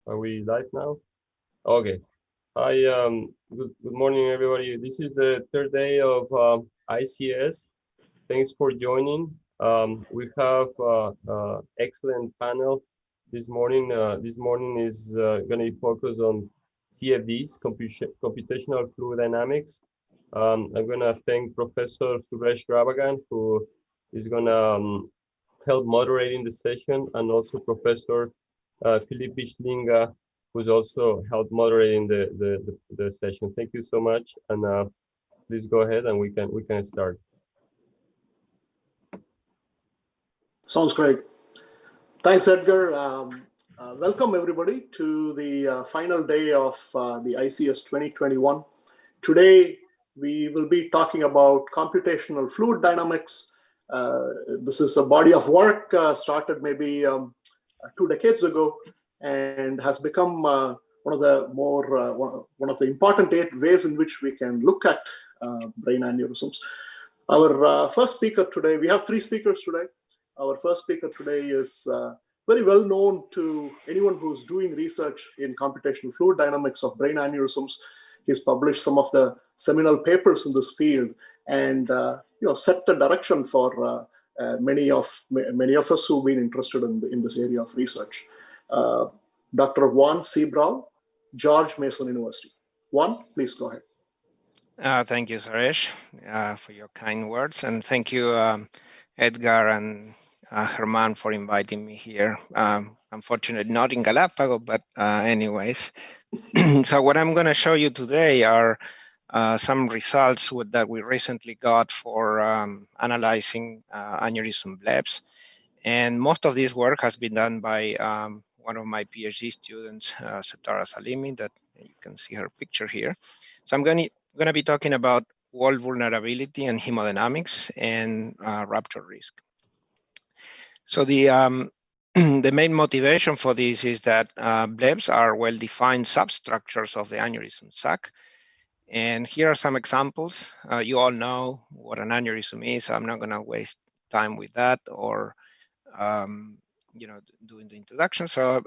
Are we live now? Okay. Hi, good morning, everybody. This is the third day of ICS. Thanks for joining. We have excellent panel this morning. This morning is going to be focused on CFDs, computational fluid dynamics. I'm going to thank Professor Suresh Ravagan, who is going to help moderating the session, and also Professor Philip Bishlinga, who's also helped moderating the session. Thank you so much, and please go ahead and we can start. Sounds great. Thanks, Edgar. Welcome everybody to the final day of the ICS 2021. Today we will be talking about computational fluid dynamics. This is a body of work started maybe 2 decades ago and has become one of the important ways in which we can look at brain aneurysms. Our first speaker today, we have 3 speakers today. Our first speaker today is very well known to anyone who's doing research in computational fluid dynamics of brain aneurysms. He's published some of the seminal papers in this field and set the direction for many of us who've been interested in this area of research. Dr. Juan Sebral, George Mason University. Juan, please go ahead. Thank you, Suresh, for your kind words, and thank you, Edgar and Herman, for inviting me here. Unfortunately, not in Galapagos, but anyways. So what I'm going to show you today are some results that we recently got for analyzing aneurysm blebs. And most of this work has been done by one of my PhD students, Setara Salimi, that you can see her picture here. So I'm going to be talking about wall vulnerability and hemodynamics and rupture risk. So the the main motivation for this is that blebs are well-defined substructures of the aneurysm sac. And here are some examples. You all know what an aneurysm is. So I'm not going to waste time with that or doing the introduction. So,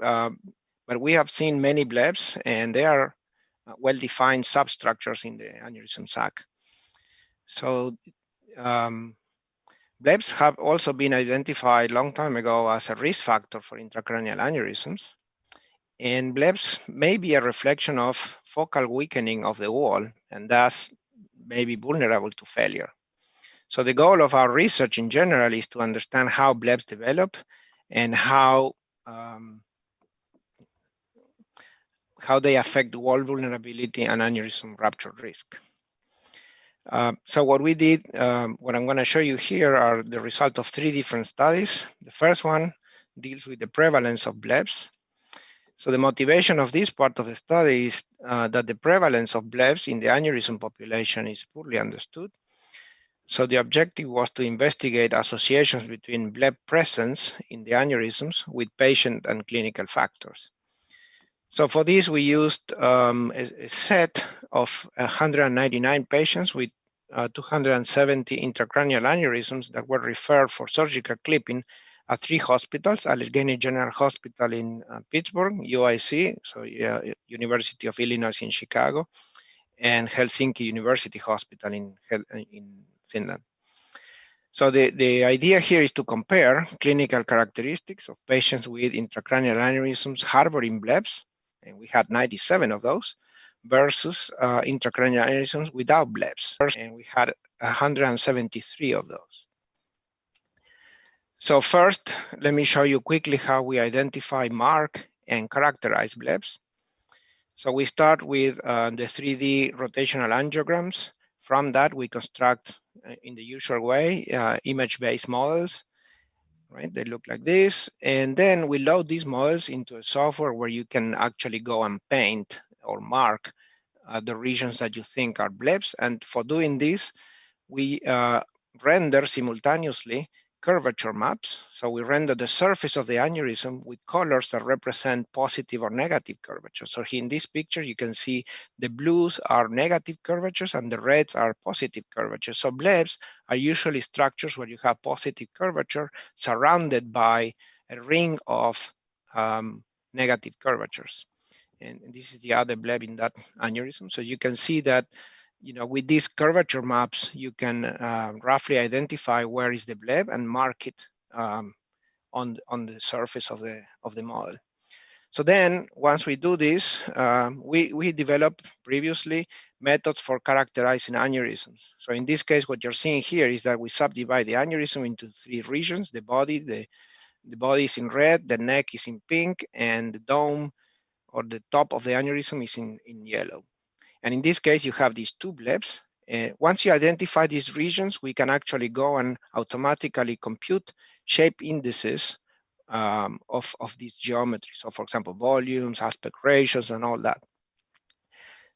but we have seen many blebs, and they are well-defined substructures in the aneurysm sac. So blebs have also been identified a long time ago as a risk factor for intracranial aneurysms. And blebs may be a reflection of focal weakening of the wall, and thus may be vulnerable to failure. So the goal of our research in general is to understand how blebs develop and how they affect wall vulnerability and aneurysm rupture risk. So what we did, what I'm going to show you here are the result of 3 different studies. The first one deals with the prevalence of blebs. So the motivation of this part of the study is that the prevalence of blebs in the aneurysm population is poorly understood. So the objective was to investigate associations between bleb presence in the aneurysms with patient and clinical factors. So for this, we used a set of 199 patients with 270 intracranial aneurysms that were referred for surgical clipping at 3 hospitals: Allegheny General Hospital in Pittsburgh, UIC, so University of Illinois in Chicago, and Helsinki University Hospital in Finland. So the idea here is to compare clinical characteristics of patients with intracranial aneurysms harboring blebs, and we had 97 of those, versus intracranial aneurysms without blebs, and we had 173 of those. So first, let me show you quickly how we identify, mark, and characterize blebs. So we start with the 3D rotational angiograms. From that, we construct, in the usual way, image-based models, right? They look like this. And then we load these models into a software where you can actually go and paint or mark the regions that you think are blebs. And for doing this, we render simultaneously curvature maps. So we render the surface of the aneurysm with colors that represent positive or negative curvature. So here in this picture, you can see the blues are negative curvatures and the reds are positive curvatures. So blebs are usually structures where you have positive curvature surrounded by a ring of negative curvatures. and this is the other bleb in that aneurysm. So you can see that, with these curvature maps, you can roughly identify where is the bleb and mark it on the surface of the model. So then, once we do this, we developed previously methods for characterizing aneurysms. So in this case, what you're seeing here is that we subdivide the aneurysm into 3 regions: the body, the body is in red, the neck is in pink, and the dome or the top of the aneurysm is in yellow. And in this case, you have these 2 blebs. Once you identify these regions, we can actually go and automatically compute shape indices of these geometries. So for example, volumes, aspect ratios, and all that.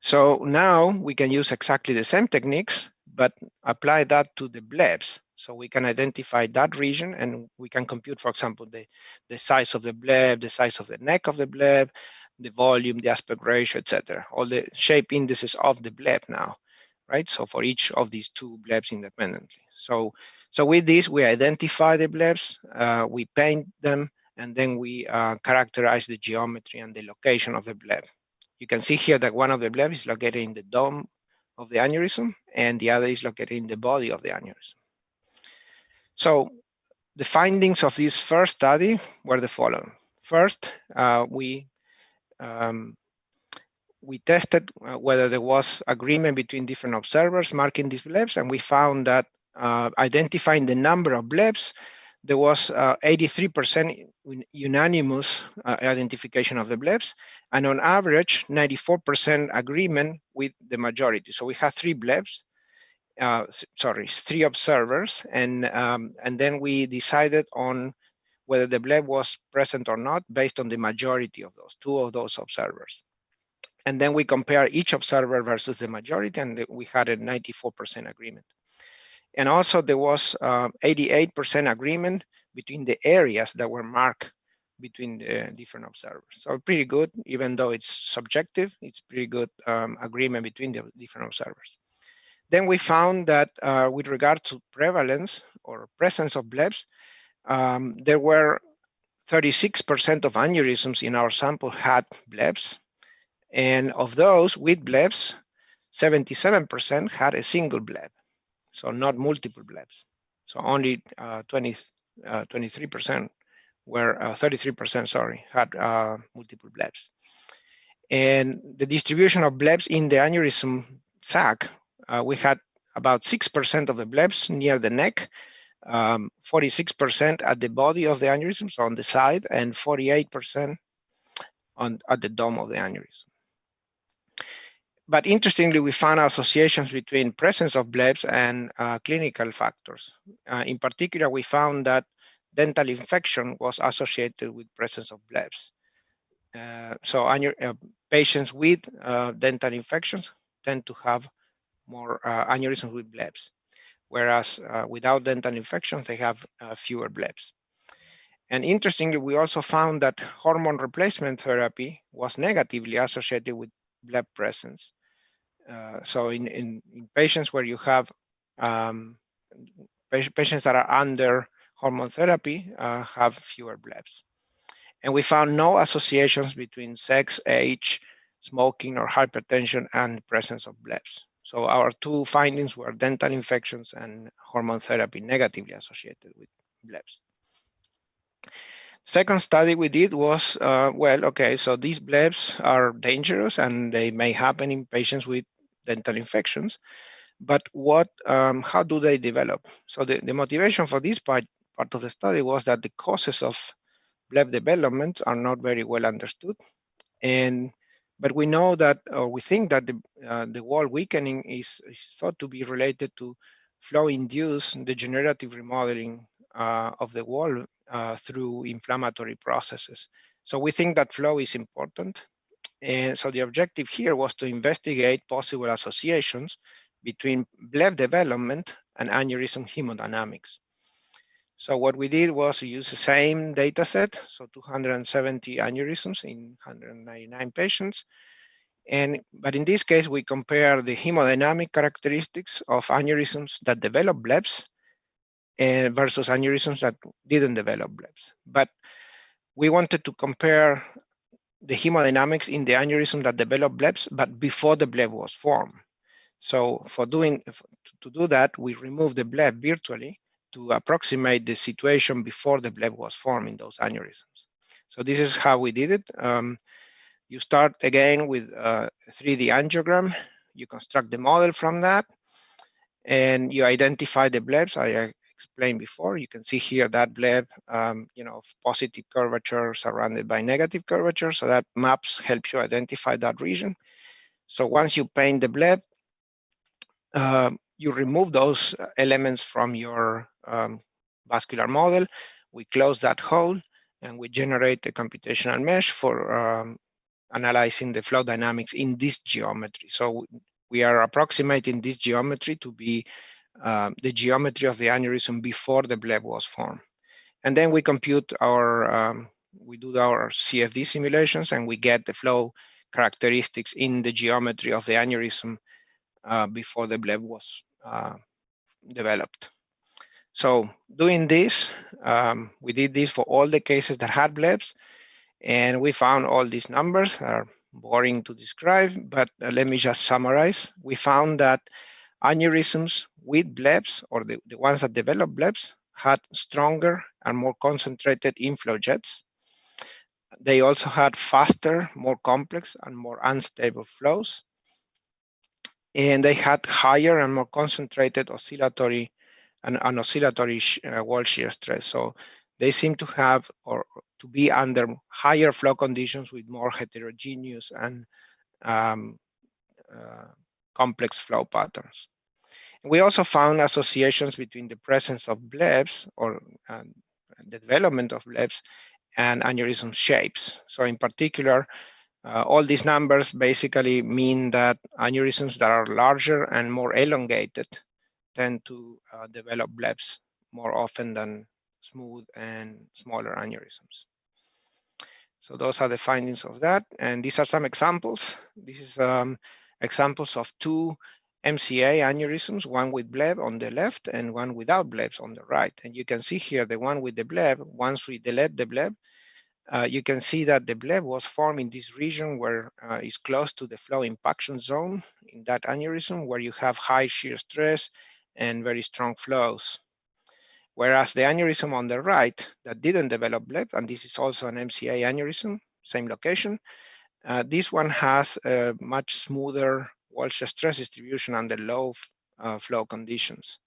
So now we can use exactly the same techniques, but apply that to the blebs. So we can identify that region and we can compute, for example, the size of the bleb, the size of the neck of the bleb, the volume, the aspect ratio, etc. All the shape indices of the bleb now, right? So for each of these 2 blebs independently. So with this, we identify the blebs, we paint them, and then we characterize the geometry and the location of the bleb. You can see here that one of the blebs is located in the dome of the aneurysm, and the other is located in the body of the aneurysm. So the findings of this first study were the following. First, we tested whether there was agreement between different observers marking these blebs, and we found that identifying the number of blebs, there was 83% unanimous identification of the blebs, and on average, 94% agreement with the majority. So we had 3 blebs, 3 observers, and then we decided on whether the bleb was present or not based on the majority of those, 2 of those observers. And then we compare each observer versus the majority, and we had a 94% agreement. And also there was 88% agreement between the areas that were marked between the different observers. So pretty good, even though it's subjective, it's pretty good agreement between the different observers. Then we found that with regard to prevalence or presence of blebs, there were 36% of aneurysms in our sample had blebs. And of those with blebs, 77% had a single bleb, so not multiple blebs. So only 23% were 33%, sorry, had multiple blebs. And the distribution of blebs in the aneurysm sac, we had about 6% of the blebs near the neck, 46% at the body of the aneurysm, so on the side, and 48% at the dome of the aneurysm. But interestingly, we found associations between presence of blebs and clinical factors. In particular, we found that dental infection was associated with presence of blebs. So patients with dental infections tend to have more aneurysms with blebs, whereas without dental infections, they have fewer blebs. And interestingly, we also found that hormone replacement therapy was negatively associated with bleb presence. So in patients where you have patients that are under hormone therapy have fewer blebs. And we found no associations between sex, age, smoking, or hypertension and presence of blebs. So our 2 findings were dental infections and hormone therapy negatively associated with blebs. Second study we did was, so these blebs are dangerous and they may happen in patients with dental infections, but how do they develop? So the motivation for this part of the study was that the causes of bleb development are not very well understood. But we know that, or we think that the wall weakening is thought to be related to flow-induced degenerative remodeling of the wall through inflammatory processes. So we think that flow is important. And so the objective here was to investigate possible associations between bleb development and aneurysm hemodynamics. So what we did was use the same data set, so 270 aneurysms in 199 patients. But in this case, we compare the hemodynamic characteristics of aneurysms that develop blebs versus aneurysms that didn't develop blebs. But we wanted to compare the hemodynamics in the aneurysm that developed blebs, but before the bleb was formed. So to do that, we remove the bleb virtually to approximate the situation before the bleb was formed in those aneurysms. So this is how we did it. You start again with a 3D angiogram. You construct the model from that, and you identify the blebs I explained before. You can see here that bleb, positive curvature surrounded by negative curvature. So that maps helps you identify that region. So once you paint the bleb, you remove those elements from your vascular model. We close that hole, and we generate a computational mesh for analyzing the flow dynamics in this geometry. So we are approximating this geometry to be the geometry of the aneurysm before the bleb was formed. And then we compute we do our CFD simulations, and we get the flow characteristics in the geometry of the aneurysm before the bleb was developed. So doing this, we did this for all the cases that had blebs, and we found all these numbers are boring to describe, but let me just summarize. We found that aneurysms with blebs, or the ones that develop blebs, had stronger and more concentrated inflow jets. They also had faster, more complex, and more unstable flows. And they had higher and more concentrated oscillatory and oscillatory wall shear stress. So they seem to have or to be under higher flow conditions with more heterogeneous and complex flow patterns. We also found associations between the presence of blebs or the development of blebs and aneurysm shapes. So in particular, all these numbers basically mean that aneurysms that are larger and more elongated tend to develop blebs more often than smooth and smaller aneurysms. So those are the findings of that. And these are some examples. This is examples of two MCA aneurysms, one with bleb on the left and one without blebs on the right. And you can see here the one with the bleb, once we delete the bleb, you can see that the bleb was formed in this region where it's close to the flow impaction zone in that aneurysm, where you have high shear stress and very strong flows. Whereas the aneurysm on the right that didn't develop bleb, and this is also an MCA aneurysm, same location, this one has a much smoother wall shear stress distribution under low flow conditions.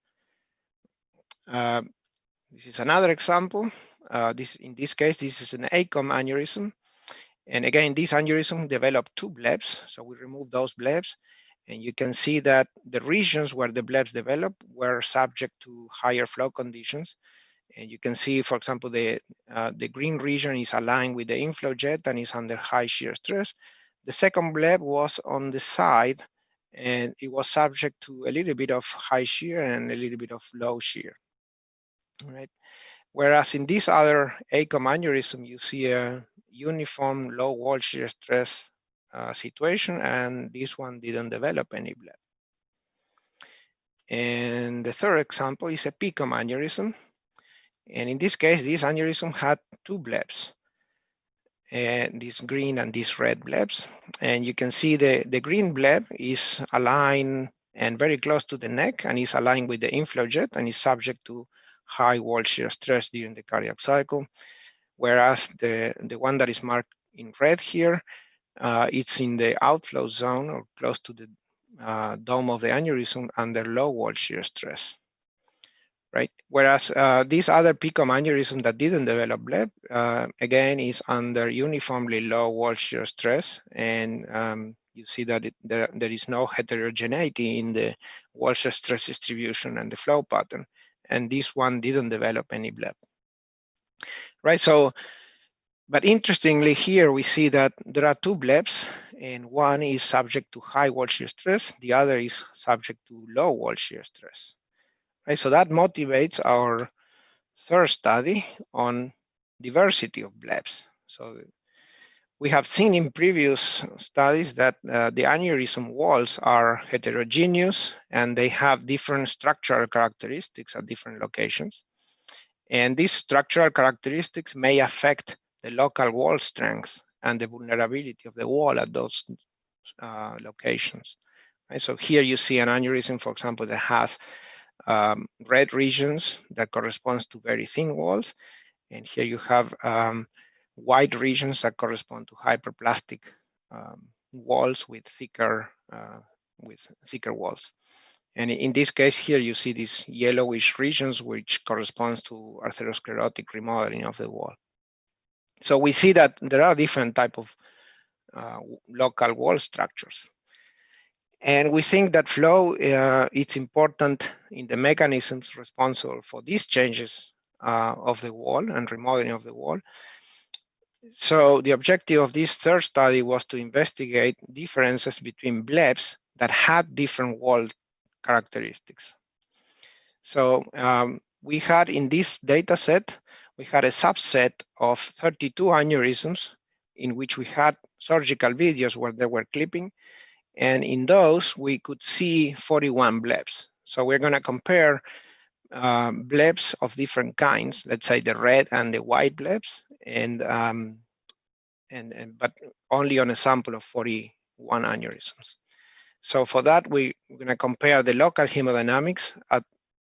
This is another example. In this case, this is an ACOM aneurysm. And again, this aneurysm developed two blebs. So we removed those blebs. And you can see that the regions where the blebs developed were subject to higher flow conditions. And you can see, for example, the green region is aligned with the inflow jet and is under high shear stress. The second bleb was on the side, and it was subject to a little bit of high shear and a little bit of low shear. All right. Whereas in this other ACOM aneurysm, you see a uniform low wall shear stress situation, and this one didn't develop any bleb. And the third example is a PCOM aneurysm. And in this case, this aneurysm had two blebs, and this green and this red blebs. And you can see the green bleb is aligned and very close to the neck, and is aligned with the inflow jet and is subject to high wall shear stress during the cardiac cycle. Whereas the one that is marked in red here, it's in the outflow zone or close to the dome of the aneurysm under low wall shear stress. Right. Whereas this other PCOM aneurysm that didn't develop bleb, again, is under uniformly low wall shear stress. And you see that there is no heterogeneity in the wall shear stress distribution and the flow pattern. And this one didn't develop any bleb. Right. So, but interestingly, here we see that there are two blebs, and one is subject to high wall shear stress. The other is subject to low wall shear stress. Right, so that motivates our third study on diversity of blebs. So we have seen in previous studies that the aneurysm walls are heterogeneous and they have different structural characteristics at different locations. And these structural characteristics may affect the local wall strength and the vulnerability of the wall at those locations. Right? So here you see an aneurysm, for example, that has red regions that corresponds to very thin walls. And here you have white regions that correspond to hyperplastic walls with thicker walls. And in this case here, you see these yellowish regions, which corresponds to atherosclerotic remodeling of the wall. So we see that there are different type of local wall structures. And we think that flow it's important in the mechanisms responsible for these changes of the wall and remodeling of the wall. So the objective of this third study was to investigate differences between blebs that had different wall characteristics. So we had in this data set, we had a subset of 32 aneurysms in which we had surgical videos where they were clipping. And in those, we could see 41 blebs. So we're going to compare blebs of different kinds, let's say the red and the white blebs, but only on a sample of 41 aneurysms. So for that, we're going to compare the local hemodynamics at,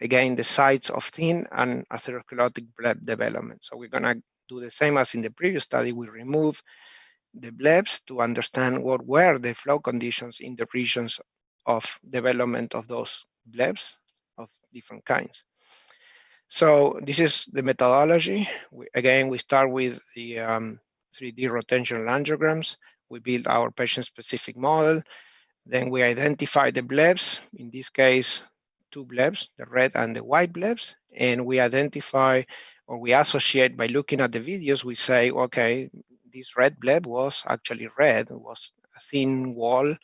again, the sites of thin and atherosclerotic bleb development. So we're going to do the same as in the previous study. We remove the blebs to understand what were the flow conditions in the regions of development of those blebs of different kinds. So this is the methodology. Again, we start with the 3D rotational angiograms. We build our patient-specific model. Then we identify the blebs, in this case, two blebs, the red and the white blebs. And we identify, or we associate by looking at the videos, we say, okay, this red bleb was actually red, it was a thin wall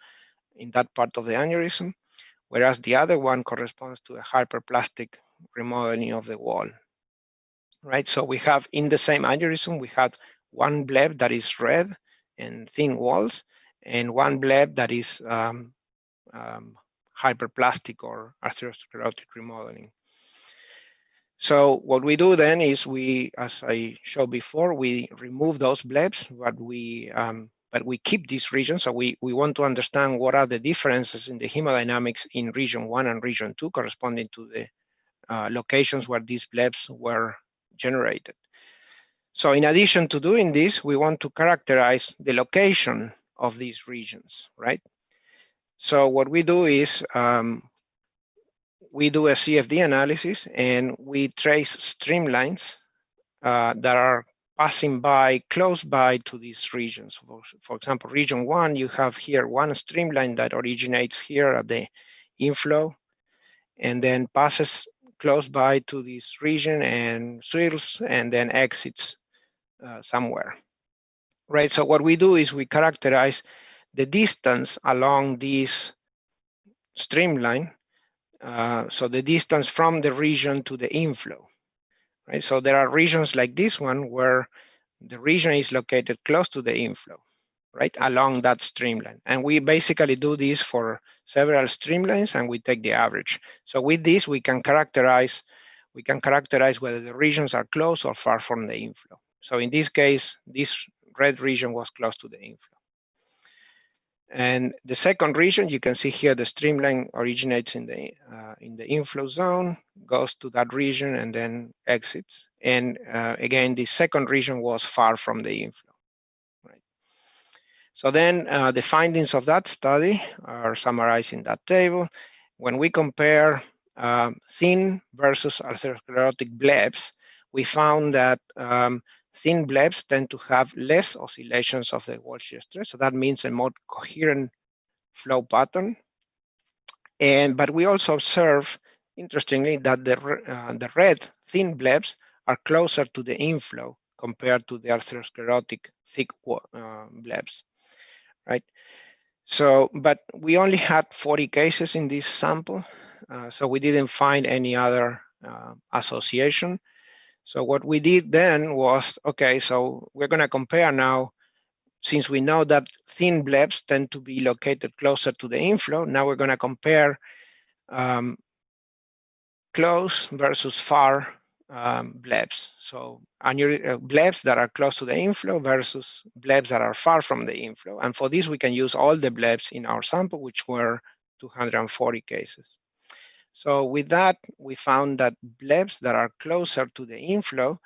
in that part of the aneurysm, whereas the other one corresponds to a hyperplastic remodeling of the wall, right? So we have in the same aneurysm, we had one bleb that is red and thin walls, and one bleb that is hyperplastic or atherosclerotic remodeling. So what we do then is we, as I showed before, we remove those blebs, but we keep these regions. So we want to understand what are the differences in the hemodynamics in region 1 and region 2 corresponding to the locations where these blebs were generated. So in addition to doing this, we want to characterize the location of these regions, right? So what we do is we do a CFD analysis and we trace streamlines that are passing by, close by to these regions. For example, region 1, you have here one streamline that originates here at the inflow and then passes close by to this region and swirls and then exits somewhere, right? So what we do is we characterize the distance along this streamline. So the distance from the region to the inflow, right? So there are regions like this one where the region is located close to the inflow, right, along that streamline. And we basically do this for several streamlines and we take the average. So with this, we can characterize whether the regions are close or far from the inflow. So in this case, this red region was close to the inflow. And the second region, you can see here, the streamline originates in the inflow zone, goes to that region and then exits. And again, the second region was far from the inflow, right? So then the findings of that study are summarized in that table. When we compare thin versus atherosclerotic blebs, we found that thin blebs tend to have less oscillations of the wall shear stress. So that means a more coherent flow pattern. But we also observe, interestingly, that the red thin blebs are closer to the inflow compared to the atherosclerotic thick blebs, right? So, but we only had 40 cases in this sample, so we didn't find any other association. So what we did then was, okay, so we're going to compare now, since we know that thin blebs tend to be located closer to the inflow, now we're going to compare close versus far blebs. So blebs that are close to the inflow versus blebs that are far from the inflow. And for this, we can use all the blebs in our sample, which were 240 cases. So with that, we found that blebs that are closer to the inflow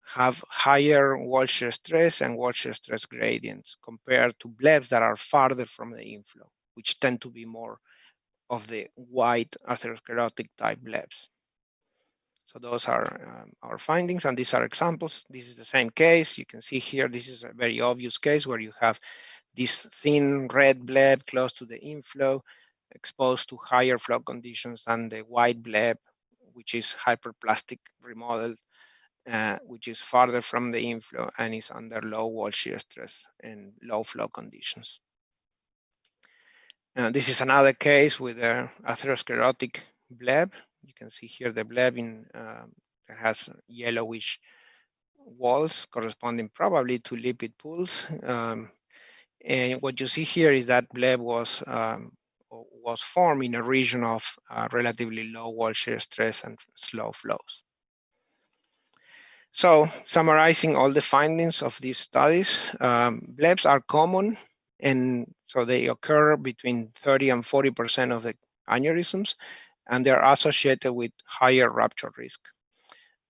have higher wall shear stress and wall shear stress gradients compared to blebs that are farther from the inflow, which tend to be more of the wide atherosclerotic type blebs. So those are our findings, and these are examples. This is the same case. You can see here, this is a very obvious case where you have this thin red bleb close to the inflow, exposed to higher flow conditions than the white bleb, which is hyperplastic remodeled, which is farther from the inflow and is under low wall shear stress and low flow conditions. This is another case with an atherosclerotic bleb. You can see here the bleb that has yellowish walls corresponding probably to lipid pools. And what you see here is that bleb was formed in a region of relatively low wall shear stress and slow flows. So summarizing all the findings of these studies, blebs are common, and so they occur between 30 and 40% of the aneurysms, and they're associated with higher rupture risk.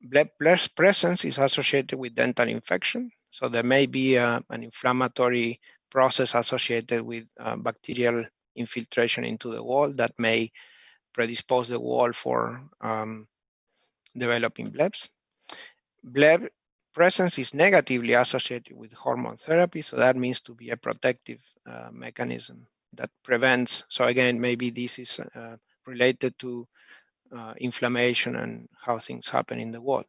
Bleb presence is associated with dental infection, so there may be an inflammatory process associated with bacterial infiltration into the wall that may predispose the wall for developing blebs. Bleb presence is negatively associated with hormone therapy, so that means to be a protective mechanism that prevents. So again, maybe this is related to inflammation and how things happen in the wall.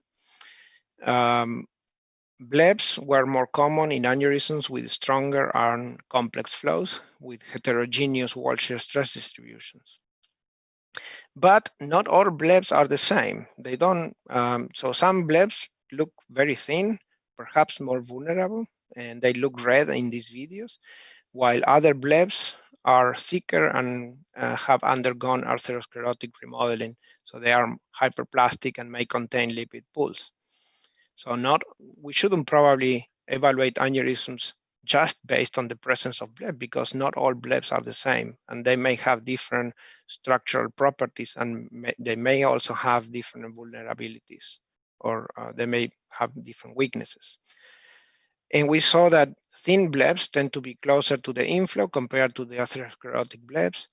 Blebs were more common in aneurysms with stronger and complex flows with heterogeneous wall shear stress distributions. But not all blebs are the same. They don't, so some blebs look very thin, perhaps more vulnerable, and they look red in these videos, while other blebs are thicker and have undergone atherosclerotic remodeling. So they are hyperplastic and may contain lipid pools. So we shouldn't probably evaluate aneurysms just based on the presence of bleb, because not all blebs are the same, and they may have different structural properties, and they may also have different vulnerabilities, or they may have different weaknesses. And we saw that thin blebs tend to be closer to the inflow compared to the atherosclerotic blebs.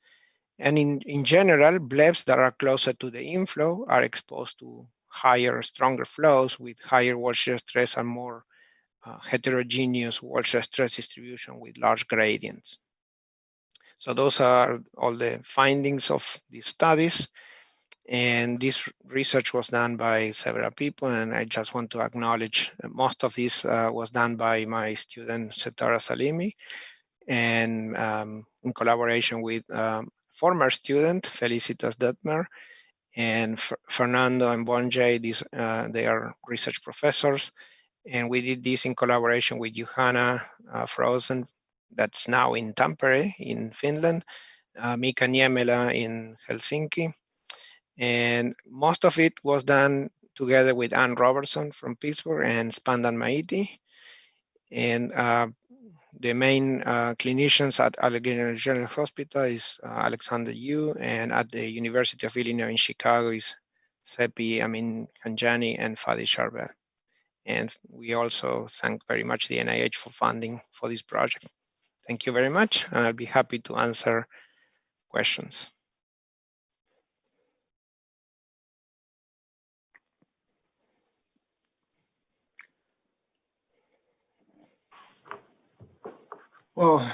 And in general, blebs that are closer to the inflow are exposed to higher, stronger flows with higher wall shear stress and more heterogeneous wall shear stress distribution with large gradients. So those are all the findings of these studies. And this research was done by several people, and I just want to acknowledge most of this was done by my student, Setara Salimi, and in collaboration with former student, Felicitas Detmer, and Fernando and Bonjay. They are research professors. And we did this in collaboration with Johanna Frozen, that's now in Tampere in Finland, Mika Niemela in Helsinki. And most of it was done together with Ann Robertson from Pittsburgh and Spandan Maiti. And the main clinicians at Allegheny General Hospital is Alexander Yu, and at the University of Illinois in Chicago is Sepi Amin Kanjani and Fadi Charbel. And we also thank very much the NIH for funding for this project. Thank you very much, and I'll be happy to answer questions. Well,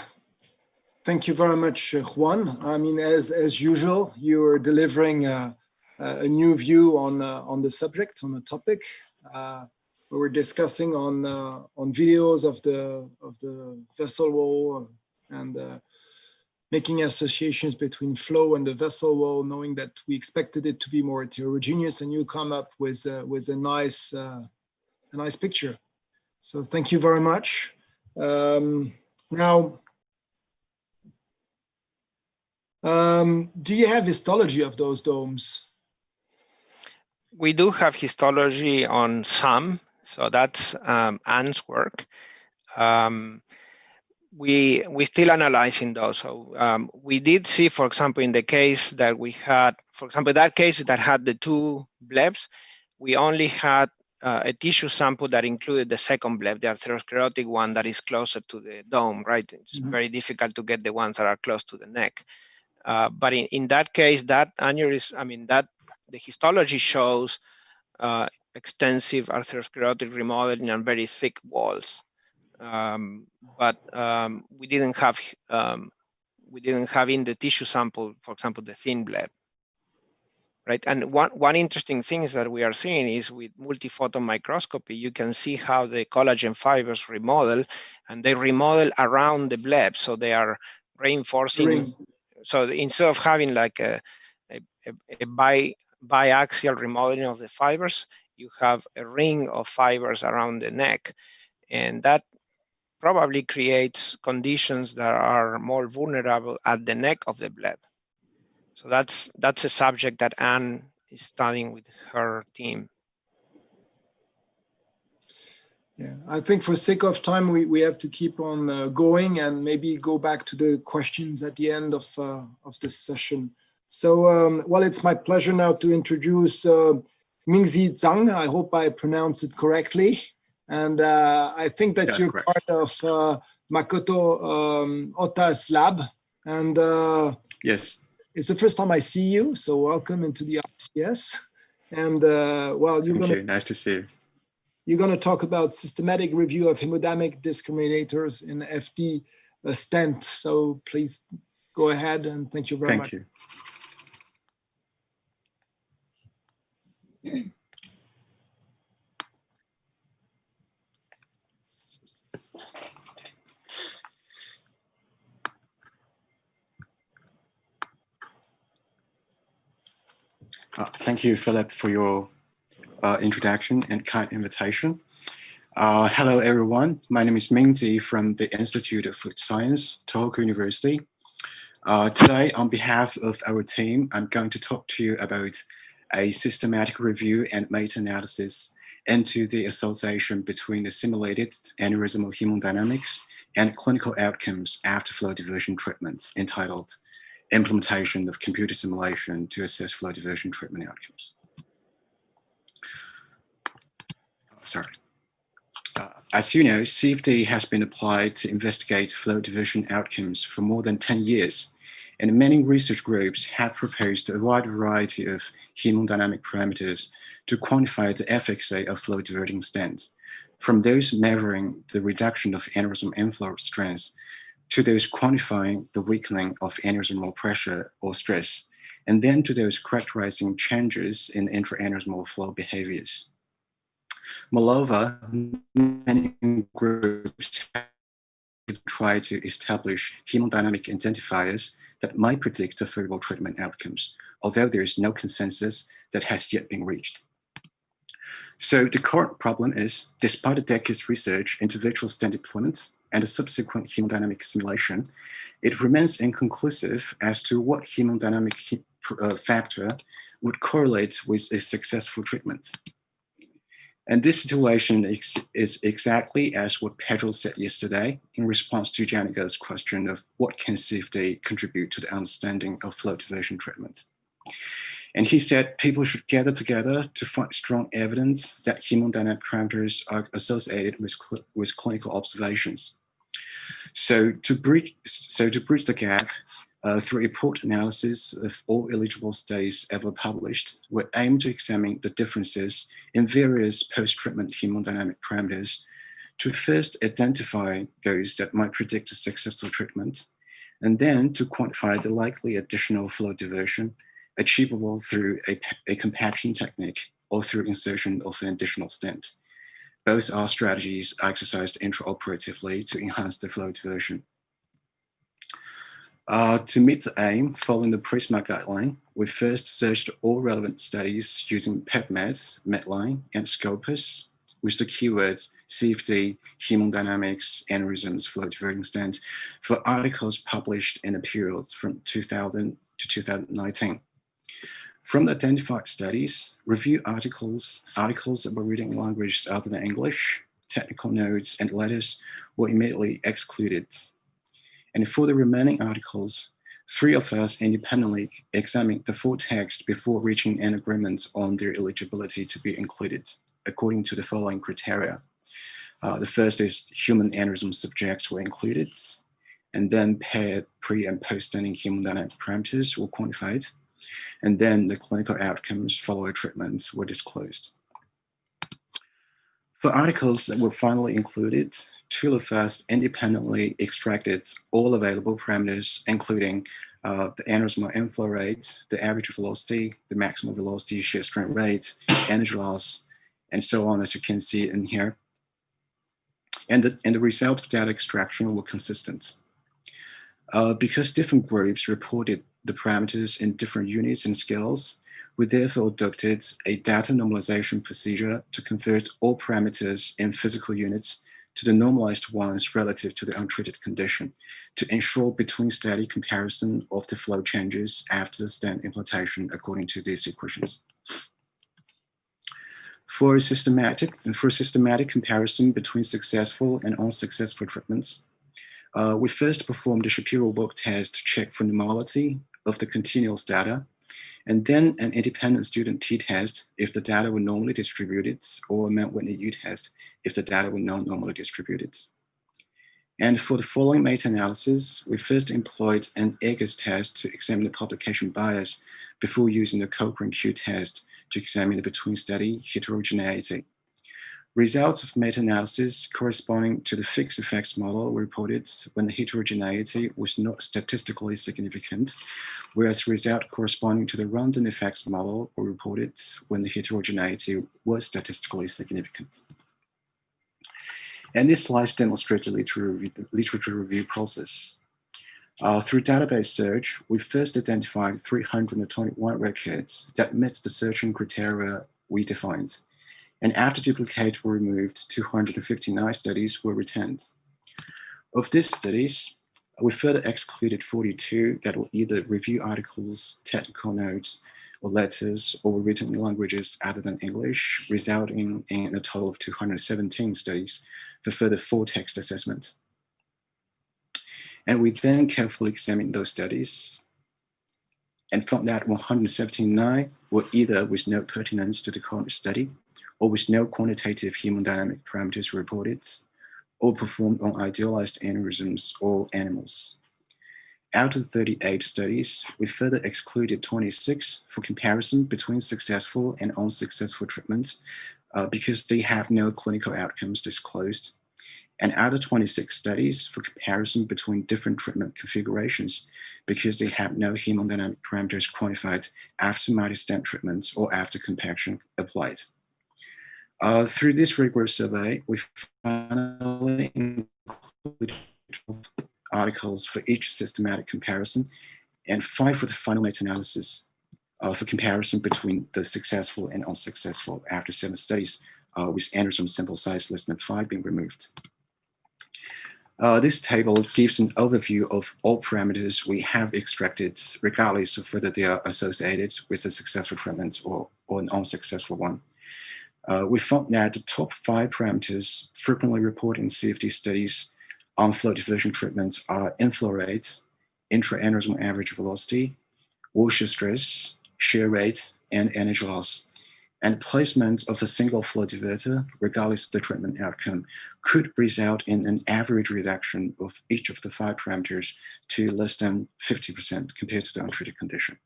thank you very much, Juan. I mean, as usual, you are delivering a new view on the subject, on the topic. We were discussing on videos of the vessel wall and making associations between flow and the vessel wall, knowing that we expected it to be more heterogeneous, and you come up with a nice picture. So thank you very much. Now, do you have histology of those domes? We do have histology on some, so that's Anne's work. We still analyzing those. So we did see, for example, in the case that we had, for example, that case that had the two blebs, we only had a tissue sample that included the second bleb, the arteriosclerotic one that is closer to the dome, right? It's very difficult to get the ones that are close to the neck. But in that case, that aneurysm, I mean, that the histology shows extensive arteriosclerotic remodeling and very thick walls. But we didn't have in the tissue sample, for example, the thin bleb, right? And one interesting thing is that we are seeing is with multiphoton microscopy, you can see how the collagen fibers remodel, and they remodel around the bleb, so they are reinforcing. So instead of having like a biaxial remodeling of the fibers, you have a ring of fibers around the neck, and that probably creates conditions that are more vulnerable at the neck of the bleb. So that's a subject that Anne is studying with her team. Yeah, I think for sake of time, we have to keep on going and maybe go back to the questions at the end of this session. So, well, it's my pleasure now to introduce Mingzi Zhang. I hope I pronounced it correctly. And I think that you're correct. part of Makoto Ota's lab. And yes, it's the first time I see you, so welcome into the ICS. And well, thank you. Nice to see you. You're going to talk about systematic review of hemodynamic discriminators in FD stent. So please go ahead, and thank you very much. Thank you. Thank you, Philip, for your introduction and kind invitation. Hello, everyone. My name is Mingzi from the Institute of Fluid Science, Tohoku University. Today, on behalf of our team, I'm going to talk to you about a systematic review and meta-analysis into the association between the simulated aneurysmal hemodynamics and clinical outcomes after flow diversion treatment, entitled Implementation of Computer Simulation to Assess Flow Diversion Treatment Outcomes. Sorry. As you know, CFD has been applied to investigate flow diversion outcomes for more than 10 years, and many research groups have proposed a wide variety of hemodynamic parameters to quantify the efficacy of flow diverting stents, from those measuring the reduction of aneurysm inflow strength to those quantifying the weakening of aneurysmal pressure or stress, and then to those characterizing changes in intra-aneurysmal flow behaviors. Moreover, many groups have tried to establish hemodynamic identifiers that might predict the favorable treatment outcomes, although there is no consensus that has yet been reached. So the core problem is, despite a decade's research into virtual stent deployments and a subsequent hemodynamic simulation, it remains inconclusive as to what hemodynamic factor would correlate with a successful treatment. And this situation is exactly as what Pedro said yesterday in response to Janica's question of what can CFD contribute to the understanding of flow diversion treatment. And he said people should gather together to find strong evidence that hemodynamic parameters are associated with clinical observations. So to bridge the gap, through a pooled analysis of all eligible studies ever published, we aim to examine the differences in various post-treatment hemodynamic parameters to first identify those that might predict a successful treatment, and then to quantify the likely additional flow diversion achievable through a compaction technique or through insertion of an additional stent. Both are strategies exercised intraoperatively to enhance the flow diversion. To meet the aim, following the PRISMA guideline, we first searched all relevant studies using PubMed, Medline, and Scopus with the keywords CFD, hemodynamics, aneurysms, flow diverting stents for articles published in the periods from 2000 to 2019. From the identified studies, review articles about reading languages other than English, technical notes, and letters were immediately excluded. And for the remaining articles, 3 of us independently examined the full text before reaching an agreement on their eligibility to be included, according to the following criteria. The first is human aneurysm subjects were included, and then paired pre- and post-standing hemodynamic parameters were quantified, and then the clinical outcomes following treatment were disclosed. For articles that were finally included, 2 of us independently extracted all available parameters, including the aneurysmal inflow rate, the average velocity, the maximum velocity, shear strain rate, energy loss, and so on, as you can see in here. And the result of data extraction were consistent. Because different groups reported the parameters in different units and scales, we therefore adopted a data normalization procedure to convert all parameters in physical units to the normalized ones relative to the untreated condition to ensure between study comparison of the flow changes after stent implantation according to these equations. For a systematic comparison between successful and unsuccessful treatments, we first performed the Shapiro-Wilk test to check for normality of the continuous data, and then an independent student t-test if the data were normally distributed, or a Mann-Whitney U-test if the data were not normally distributed. And for the following meta-analysis, we first employed an Eggers test to examine the publication bias before using the Cochrane Q test to examine the between-study heterogeneity. Results of meta-analysis corresponding to the fixed effects model were reported when the heterogeneity was not statistically significant, whereas results corresponding to the random effects model were reported when the heterogeneity was statistically significant. And this slide demonstrates the literature review process. Through database search, we first identified 321 records that met the searching criteria we defined. And after duplicates were removed, 259 studies were retained. Of these studies, we further excluded 42 that were either review articles, technical notes, or letters, or were written in languages other than English, resulting in a total of 217 studies for further full text assessment. And we then carefully examined those studies and found that 179 were either with no pertinence to the current study, or with no quantitative hemodynamic parameters reported, or performed on idealized aneurysms or animals. Out of the 38 studies, we further excluded 26 for comparison between successful and unsuccessful treatments because they have no clinical outcomes disclosed. And out of 26 studies for comparison between different treatment configurations because they have no hemodynamic parameters quantified after multi-stent treatments or after compaction applied. Through this rigorous survey, we finally included 12 articles for each systematic comparison and 5 for the final meta-analysis for comparison between the successful and unsuccessful after 7 studies with aneurysm sample size less than 5 being removed. This table gives an overview of all parameters we have extracted, regardless of whether they are associated with a successful treatment or an unsuccessful one. We found that the top 5 parameters frequently reported in CFD studies on flow diversion treatments are inflow rates, intra-aneurysmal average velocity, washer stress, shear rate, and energy loss. And placement of a single flow diverter, regardless of the treatment outcome, could result in an average reduction of each of the 5 parameters to less than 50% compared to the untreated condition.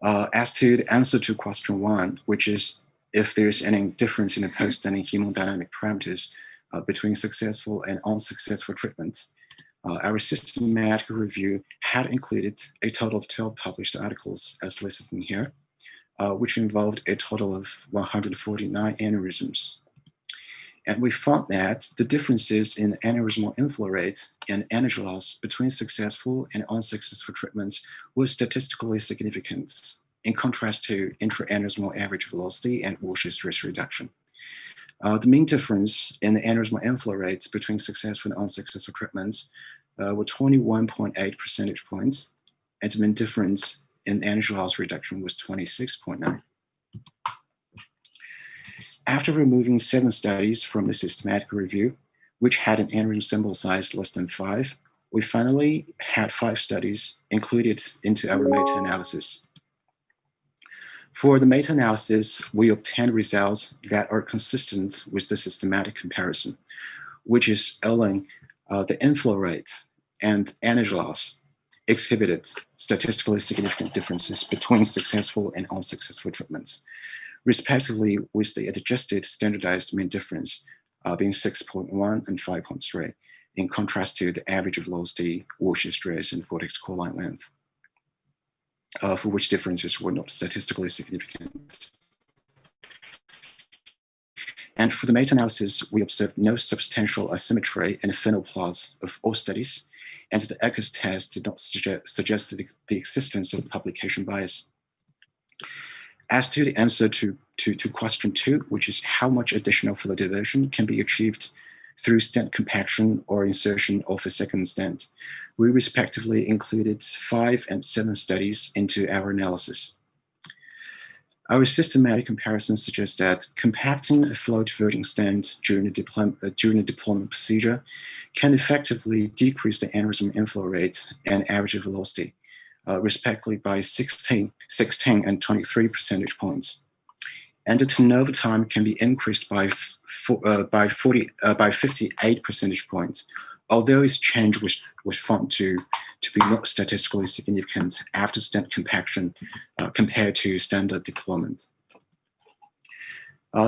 As to the answer to question 1, which is if there's any difference in the post-standing hemodynamic parameters between successful and unsuccessful treatments, our systematic review had included a total of 12 published articles as listed in here, which involved a total of 149 aneurysms. And we found that the differences in aneurysmal inflow rates and energy loss between successful and unsuccessful treatments was statistically significant, in contrast to intra-aneurysmal average velocity and washer stress reduction. The mean difference in the aneurysmal inflow rates between successful and unsuccessful treatments were 21.8 percentage points, and the mean difference and energy loss reduction was 26.9. After removing 7 studies from the systematic review, which had an aneurysm sample size less than 5, we finally had 5 studies included into our meta-analysis. For the meta-analysis, we obtained results that are consistent with the systematic comparison, which is allowing the inflow rate and energy loss exhibited statistically significant differences between successful and unsuccessful treatments, respectively with the adjusted standardized mean difference being 6.1 and 5.3, in contrast to the average velocity, Walsh stress, and vortex core line length, for which differences were not statistically significant. And for the meta-analysis, we observed no substantial asymmetry in the final plots of all studies, and the ECOS test did not suggest the existence of publication bias. As to the answer to question 2, which is how much additional flow diversion can be achieved through stent compaction or insertion of a second stent, we respectively included 5 and 7 studies into our analysis. Our systematic comparison suggests that compacting a flow diverting stent during the deployment procedure can effectively decrease the aneurysm inflow rate and average velocity, respectively by 16 and 23 percentage points. And the turnover time can be increased by 58 percentage points, although its change was found to be not statistically significant after stent compaction compared to standard deployment.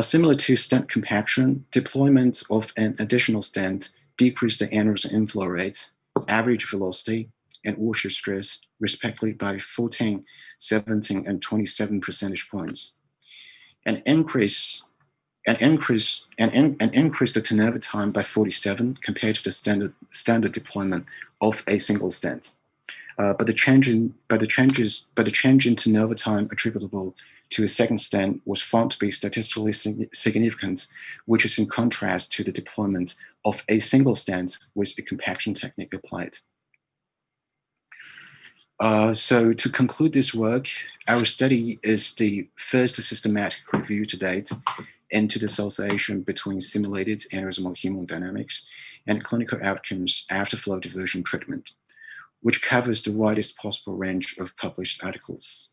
Similar to stent compaction, deployment of an additional stent decreased the aneurysm inflow rate, average velocity, and Walsh stress, respectively by 14, 17, and 27 percentage points. And increase the turnover time by 47 compared to the standard deployment of a single stent. But the change in turnover time attributable to a second stent was found to be statistically significant, which is in contrast to the deployment of a single stent with a compaction technique applied. So to conclude this work, our study is the first systematic review to date into the association between simulated aneurysmal hemodynamics and clinical outcomes after flow diversion treatment, which covers the widest possible range of published articles.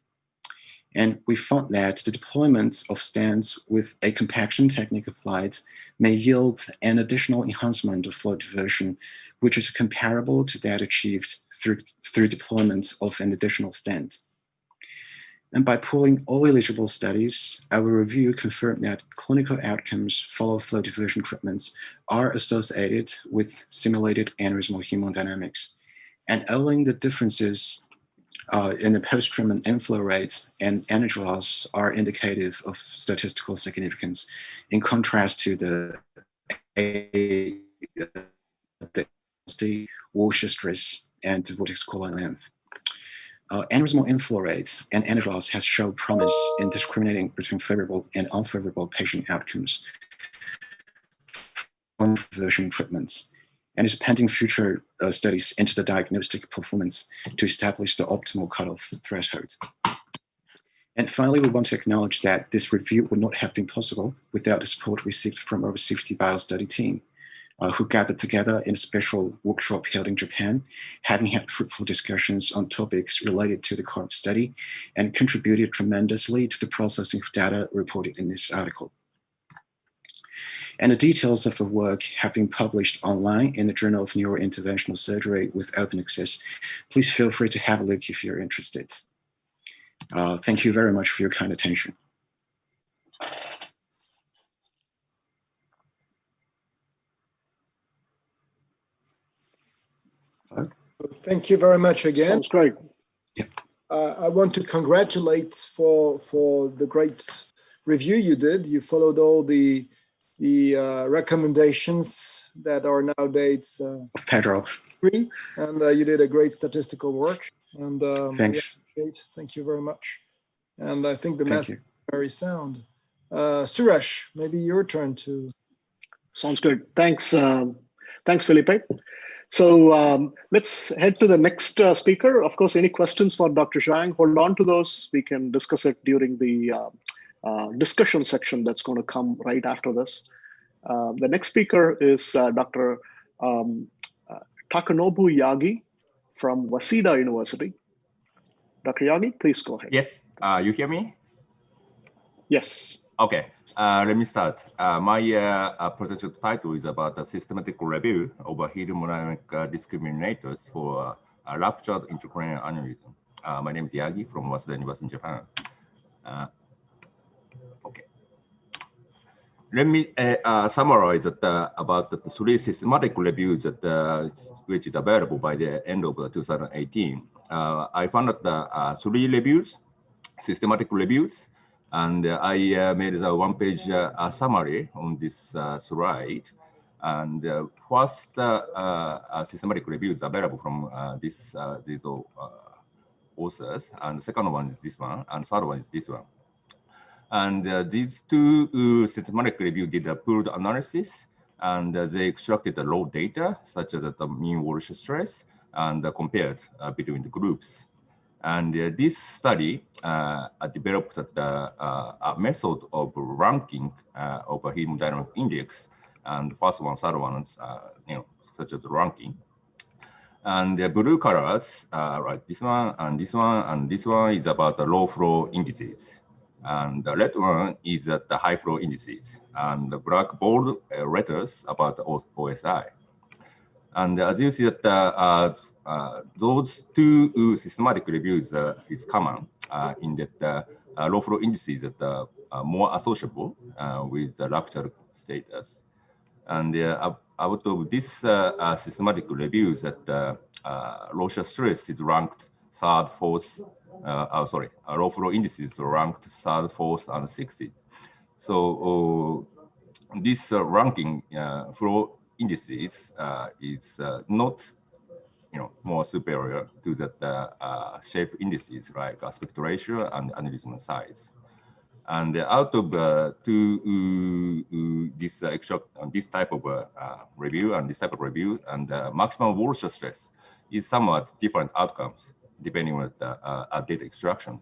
And we found that the deployment of stents with a compaction technique applied may yield an additional enhancement of flow diversion, which is comparable to that achieved through deployment of an additional stent. And by pooling all eligible studies, our review confirmed that clinical outcomes following flow diversion treatments are associated with simulated aneurysmal hemodynamics. And owing the differences in the post-treatment inflow rates and energy loss are indicative of statistical significance, in contrast to the Walsh stress and vortex core line length. Aneurysmal inflow rates and energy loss has shown promise in discriminating between favorable and unfavorable patient outcomes from diversion treatments, and is pending future studies into the diagnostic performance to establish the optimal cutoff threshold. And finally, we want to acknowledge that this review would not have been possible without the support received from our safety biostudy team, who gathered together in a special workshop held in Japan, having had fruitful discussions on topics related to the current study, and contributed tremendously to the processing of data reported in this article. And the details of the work have been published online in the Journal of Neurointerventional Surgery with open access. Please feel free to have a look if you're interested. Thank you very much for your kind attention. Thank you very much again. Sounds great. Yeah. I want to congratulate for the great review you did. You followed all the recommendations that are nowadays Pedro. free, and you did a great statistical work. And Thanks. yeah, thank you very much. And I think the Thank message is very sound. Suresh, maybe your turn to. Sounds good. Thanks, Felipe. So let's head to the next speaker. Of course, any questions for Dr. Zhang, hold on to those. We can discuss it during the discussion section that's going to come right after this. The next speaker is Dr. Takanobu Yagi from Waseda University. Dr. Yagi, please go ahead. Yes, you hear me? Yes. Okay, let me start. My presentation title is about a systematic review of hemodynamic discriminators for ruptured intracranial aneurysm. My name is Yagi from Waseda University in Japan. Okay. Let me summarize about the three systematic reviews that which is available by the end of 2018. I found that three reviews, systematic reviews, and I made a one-page summary on this slide. And first systematic reviews available from these authors, and the second one is this one, and third one is this one. And these two systematic review did a pooled analysis, and they extracted the raw data, such as the mean Walsh stress, and compared between the groups. And this study developed a method of ranking of a hemodynamic index, and the first one, third one, such as the ranking. And the blue colors, right, this one, and this one, and this one is about the low flow indices. And the red one is at the high flow indices, and the black bold letters about the OSI. And as you see that those two systematic reviews is common in that low flow indices that are more associable with the rupture status. And out of this systematic reviews that Walsh stress is ranked third, fourth, low flow indices ranked third, fourth, and sixth. So this ranking flow indices is not more superior to the shape indices like aspect ratio and aneurysm size. And out of this type of review and this type of review, and maximum Walsh stress is somewhat different outcomes depending on the data extraction.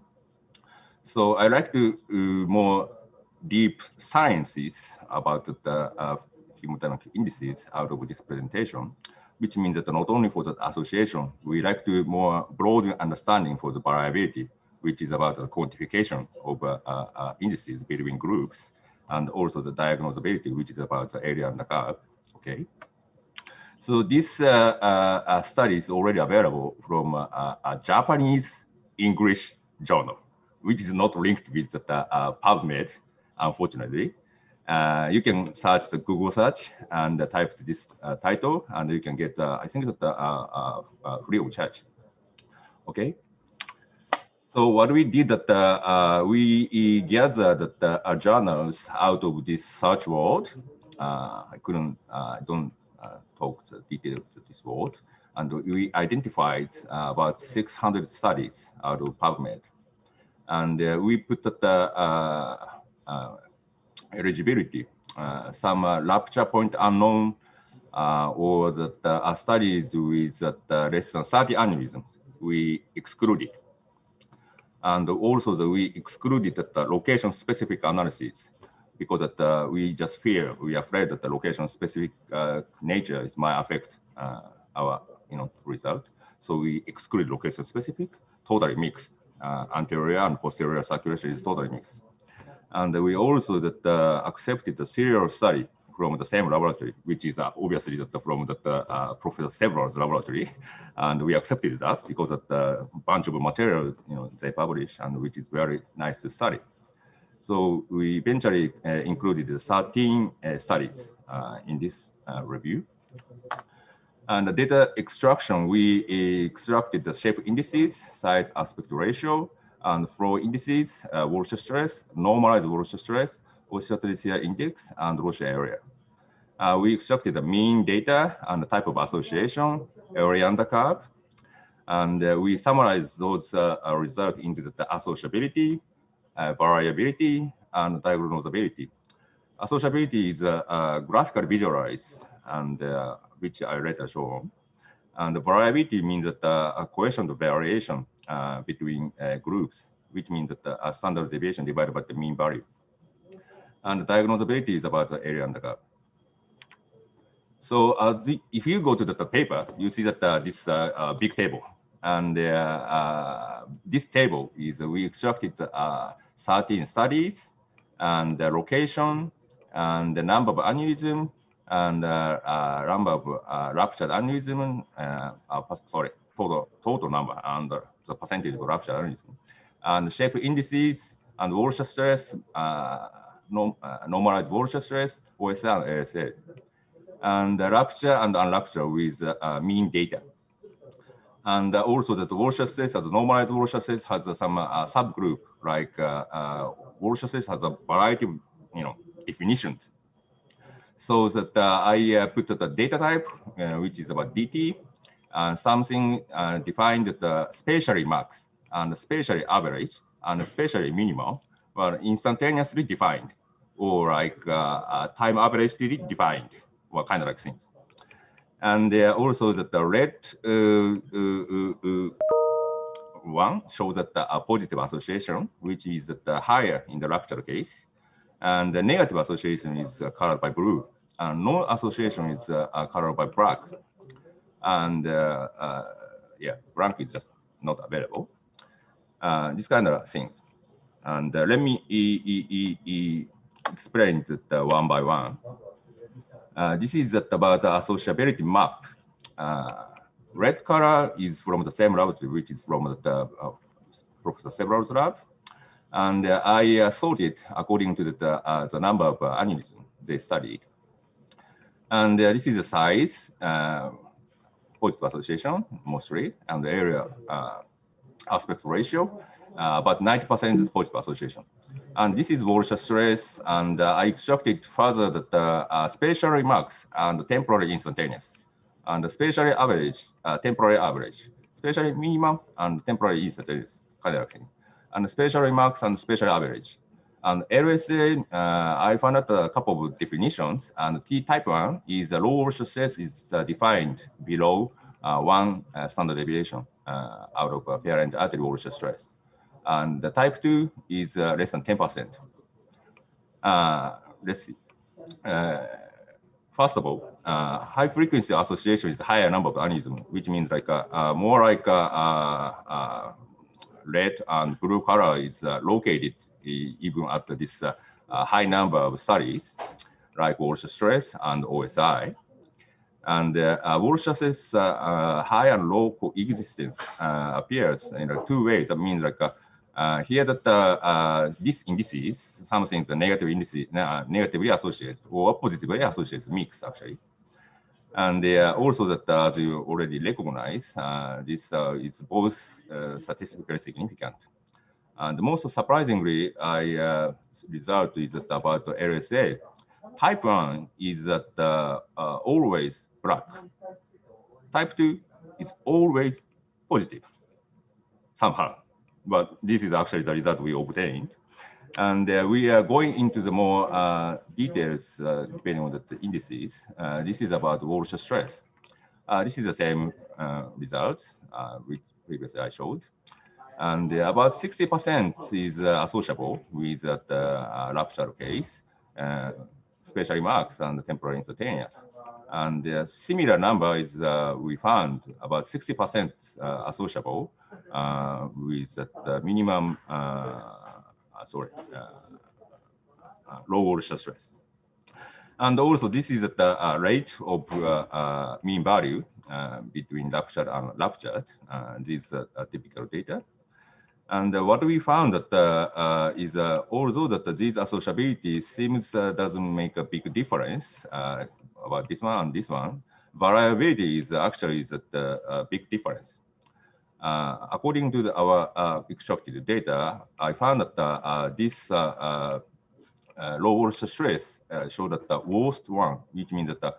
So I like to more deep sciences about the hemodynamic indices out of this presentation, which means that not only for the association, we like to more broad understanding for the variability, which is about the quantification of indices between groups, and also the diagnosability, which is about the area under curve. Okay. So this study is already available from a Japanese English journal, which is not linked with the PubMed, unfortunately. You can search the Google search and type this title, and you can get, I think, free of charge. Okay. So what we did that we gathered the journals out of this search word. I don't talk the details of this word, and we identified about 600 studies out of PubMed, and we put the eligibility, some rupture point unknown, or the studies with less than 30 aneurysms we excluded. And also we excluded the location-specific analysis because that we just fear, we are afraid that the location-specific nature might affect our result. So we exclude location-specific, totally mixed. Anterior and posterior circulation is totally mixed. And we also accepted the serial study from the same laboratory, which is obviously from the Professor Several's laboratory, and we accepted that because of the bunch of material they publish, and which is very nice to study. So we eventually included 13 studies in this review. And the data extraction, we extracted the shape indices, size aspect ratio, and flow indices, Walsh stress, normalized Walsh stress, oscillatory index, and Walsh area. We extracted the mean data and the type of association, area under curve, and we summarized those results into the associability, variability, and diagnosability. Associability is graphically visualized, and which I later show. And the variability means that a coefficient of variation between groups, which means that a standard deviation divided by the mean value. And the diagnosability is about the area under curve. So if you go to the paper, you see that this big table. And this table is we extracted 13 studies and the location and the number of aneurysm and number of ruptured aneurysm, total number and the percentage of ruptured aneurysm, and shape indices and Walsh stress, normalized Walsh stress, OSR and ASA, and the rupture and unrupture with mean data. And also that the Walsh stress, as normalized Walsh stress, has some subgroup, like Walsh stress has a variety of definitions. So that I put the data type, which is about DT, and something defined the spatially max and spatially average and spatially minimal were instantaneously defined, or like time averagely defined, or kind of like things. And also that the red one shows that a positive association, which is higher in the rupture case, and the negative association is colored by blue, and no association is colored by black. And yeah, black is just not available. This kind of things. And let me explain it one by one. This is about the associability map. Red color is from the same laboratory, which is from the Professor Several's lab. And I sorted according to the number of aneurysm they studied. And this is the size, positive association, mostly, and the area aspect ratio, about 90% is positive association. And this is Walsh stress, and I extracted further the spatially max and temporary instantaneous, and the spatially average, temporary average, spatially minimum and temporary instantaneous, kind of thing, and spatially max and spatially average. And LSA, I found out a couple of definitions, and T type 1 is low Walsh stress is defined below 1 standard deviation out of parent artery Walsh stress. And the type 2 is less than 10%. Let's see. First of all, high frequency association is higher number of aneurysm, which means like more like red and blue color is located even at this high number of studies, like Walsh stress and OSI. And Walsh stress high and low coexistence appears in two ways. That means like here that this indices, some things are negative indices, negatively associated or positively associated mix actually. And also that as you already recognize, this is both statistically significant. And most surprisingly, result is that about the LSA. Type 1 is that always black. Type 2 is always positive, somehow. But this is actually the result we obtained. And we are going into the more details depending on the indices. This is about Walsh stress. This is the same results which previously I showed. And about 60% is associable with the rupture case, especially marks and temporary instantaneous. And a similar number is we found about 60% associable with the minimum, low Walsh stress. And also this is the rate of mean value between ruptured and ruptured. These are typical data. And what we found that is although that these associability seems doesn't make a big difference about this one and this one, variability is actually a big difference. According to our extracted data, I found that this low Walsh stress showed that the worst one, which means that the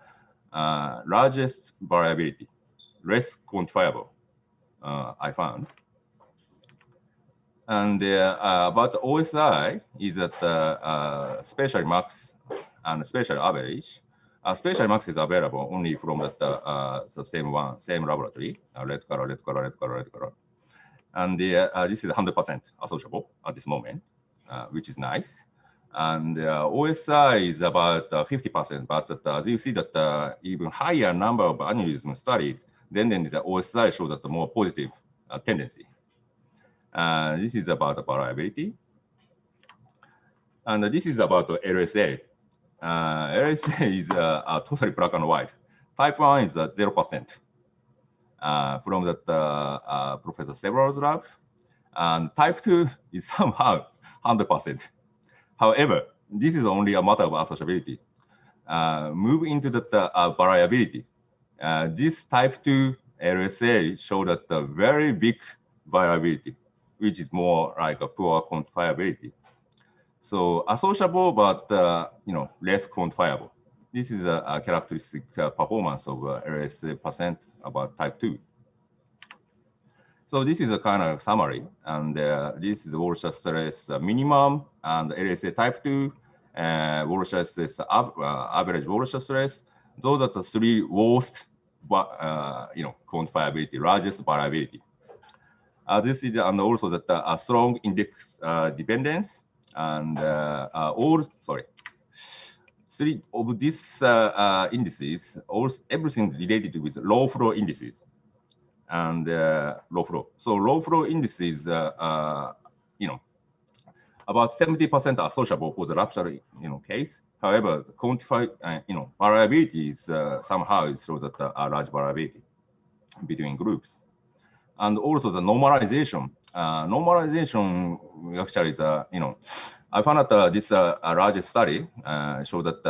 largest variability, less quantifiable, I found. And about OSI is that spatial max and spatial average. Spatial max is available only from the same laboratory, red color, red color, red color, red color. And this is 100% associable at this moment, which is nice. And OSI is about 50%, but as you see that even higher number of aneurysms studied, then the OSI shows that the more positive tendency. This is about the variability. And this is about the LSA. LSA is totally black and white. Type 1 is 0% from that Professor Several's lab. And type 2 is somehow 100%. However, this is only a matter of associability. Move into the variability. This type 2 LSA showed that a very big variability, which is more like a poor quantifiability. So associable, but less quantifiable. This is a characteristic performance of LSA percent about type 2. So this is a kind of summary, and this is the Walsh stress minimum and LSA type 2, Walsh stress average Walsh stress. Those are the three worst, quantifiability, largest variability. This is and also that a strong index dependence, and three of these indices, everything related with low flow indices. And low flow. So low flow indices, about 70% are associable for the rupture, case. However, the quantified, variability is somehow it shows that a large variability between groups. And also the normalization. Normalization actually is, I found that this largest study showed that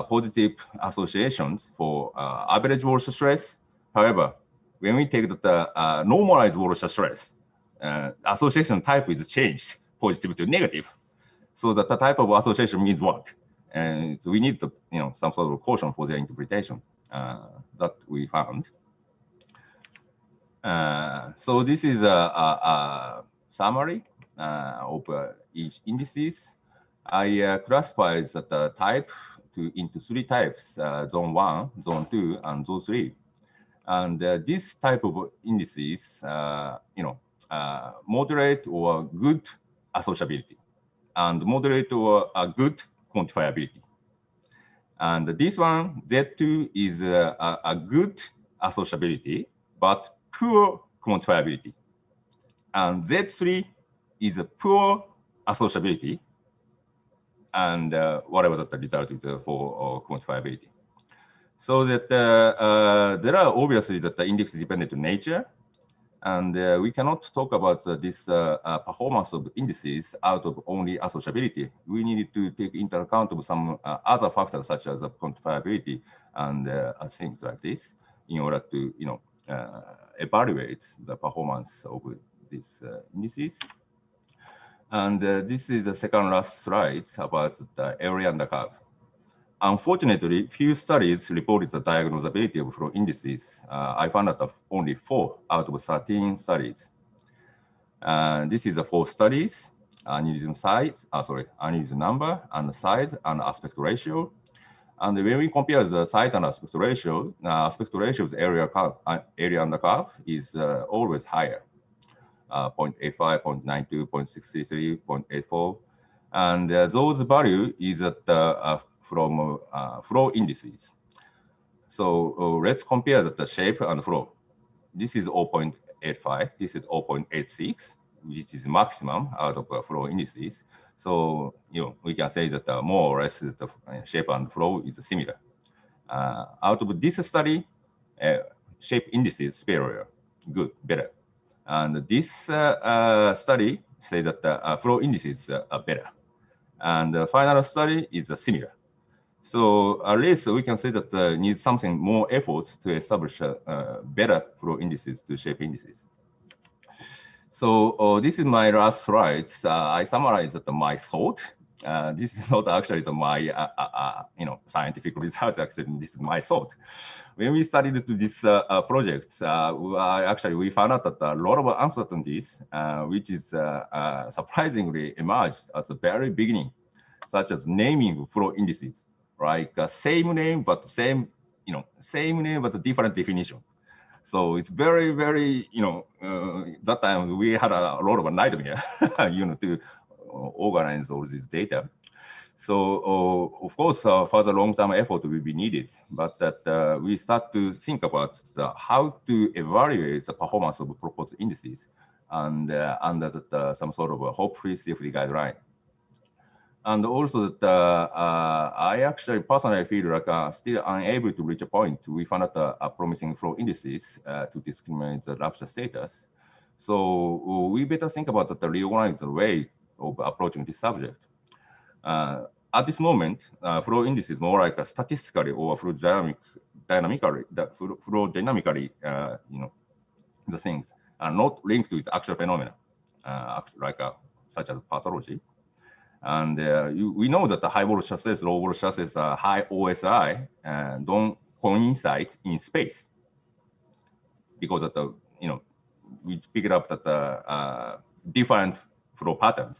positive associations for average Walsh stress. However, when we take the normalized Walsh stress, association type is changed, positive to negative. So that the type of association means what? And we need to, some sort of caution for their interpretation that we found. So this is a summary of each indices. I classified the type into three types: zone 1, zone 2, and zone 3. And this type of indices, moderate or good associability, and moderate or good quantifiability. And this one, Z2, is a good associability, but poor quantifiability. And Z3 is a poor associability, and whatever the result is for quantifiability. So that there are obviously that the index dependent nature, and we cannot talk about this performance of indices out of only associability. We need to take into account of some other factors such as quantifiability and things like this in order to evaluate the performance of these indices. And this is the second last slide about the area under curve. Unfortunately, few studies reported the diagnosability of flow indices. I found that only 4 out of 13 studies. This is the 4 studies: aneurysm size, aneurysm number, and size and aspect ratio. And when we compare the size and aspect ratio's area under curve is always higher, 0.85, 0.92, 0.63, 0.84, and those value is at from flow indices. So let's compare the shape and flow. This is 0.85, this is 0.86, which is maximum out of flow indices. So we can say that more or less the shape and flow is similar. Out of this study, shape indices superior, good, better. And this study says that flow indices are better. And the final study is similar. So at least we can say that needs something more effort to establish better flow indices to shape indices. So this is my last slide. I summarized my thought. This is not actually my scientific result. Actually, this is my thought. When we studied this project, we found out that a lot of uncertainties, which is surprisingly emerged at the very beginning, such as naming flow indices, like same name but same name but a different definition. So it's very, very, that time we had a lot of a nightmare, to organize all this data. So of course, further long-term effort will be needed, but that we start to think about how to evaluate the performance of proposed indices and under some sort of a hope-free safety guideline. And also that I actually personally feel like still unable to reach a point. We found out a promising flow indices to discriminate the rupture status. So we better think about the reorganized way of approaching this subject. At this moment, flow indices is more like a statistically or flow dynamically, the things are not linked to the actual phenomena, such as pathology. And we know that the high voltage chassis, low voltage chassis, high OSI don't coincide in space because of the, we picked up that the different flow patterns.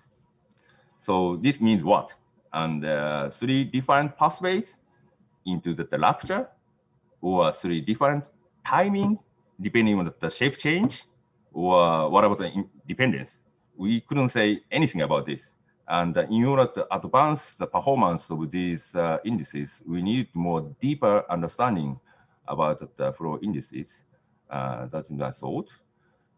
So this means what? And 3 different pathways into the rupture, or 3 different timing depending on the shape change, or what about the dependence? We couldn't say anything about this. And in order to advance the performance of these indices, we need more deeper understanding about the flow indices. That's my thought.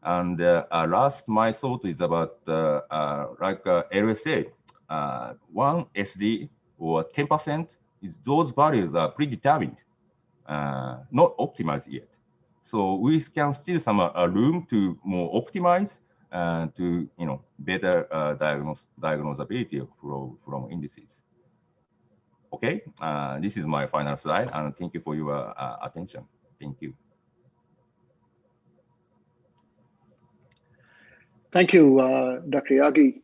And last, my thought is about LSA. 1 SD or 10%, those values are predetermined, not optimized yet. So we can still some room to more optimize to better diagnosability of flow from indices. Okay, this is my final slide, and thank you for your attention. Thank you. Thank you, Dr. Yagi.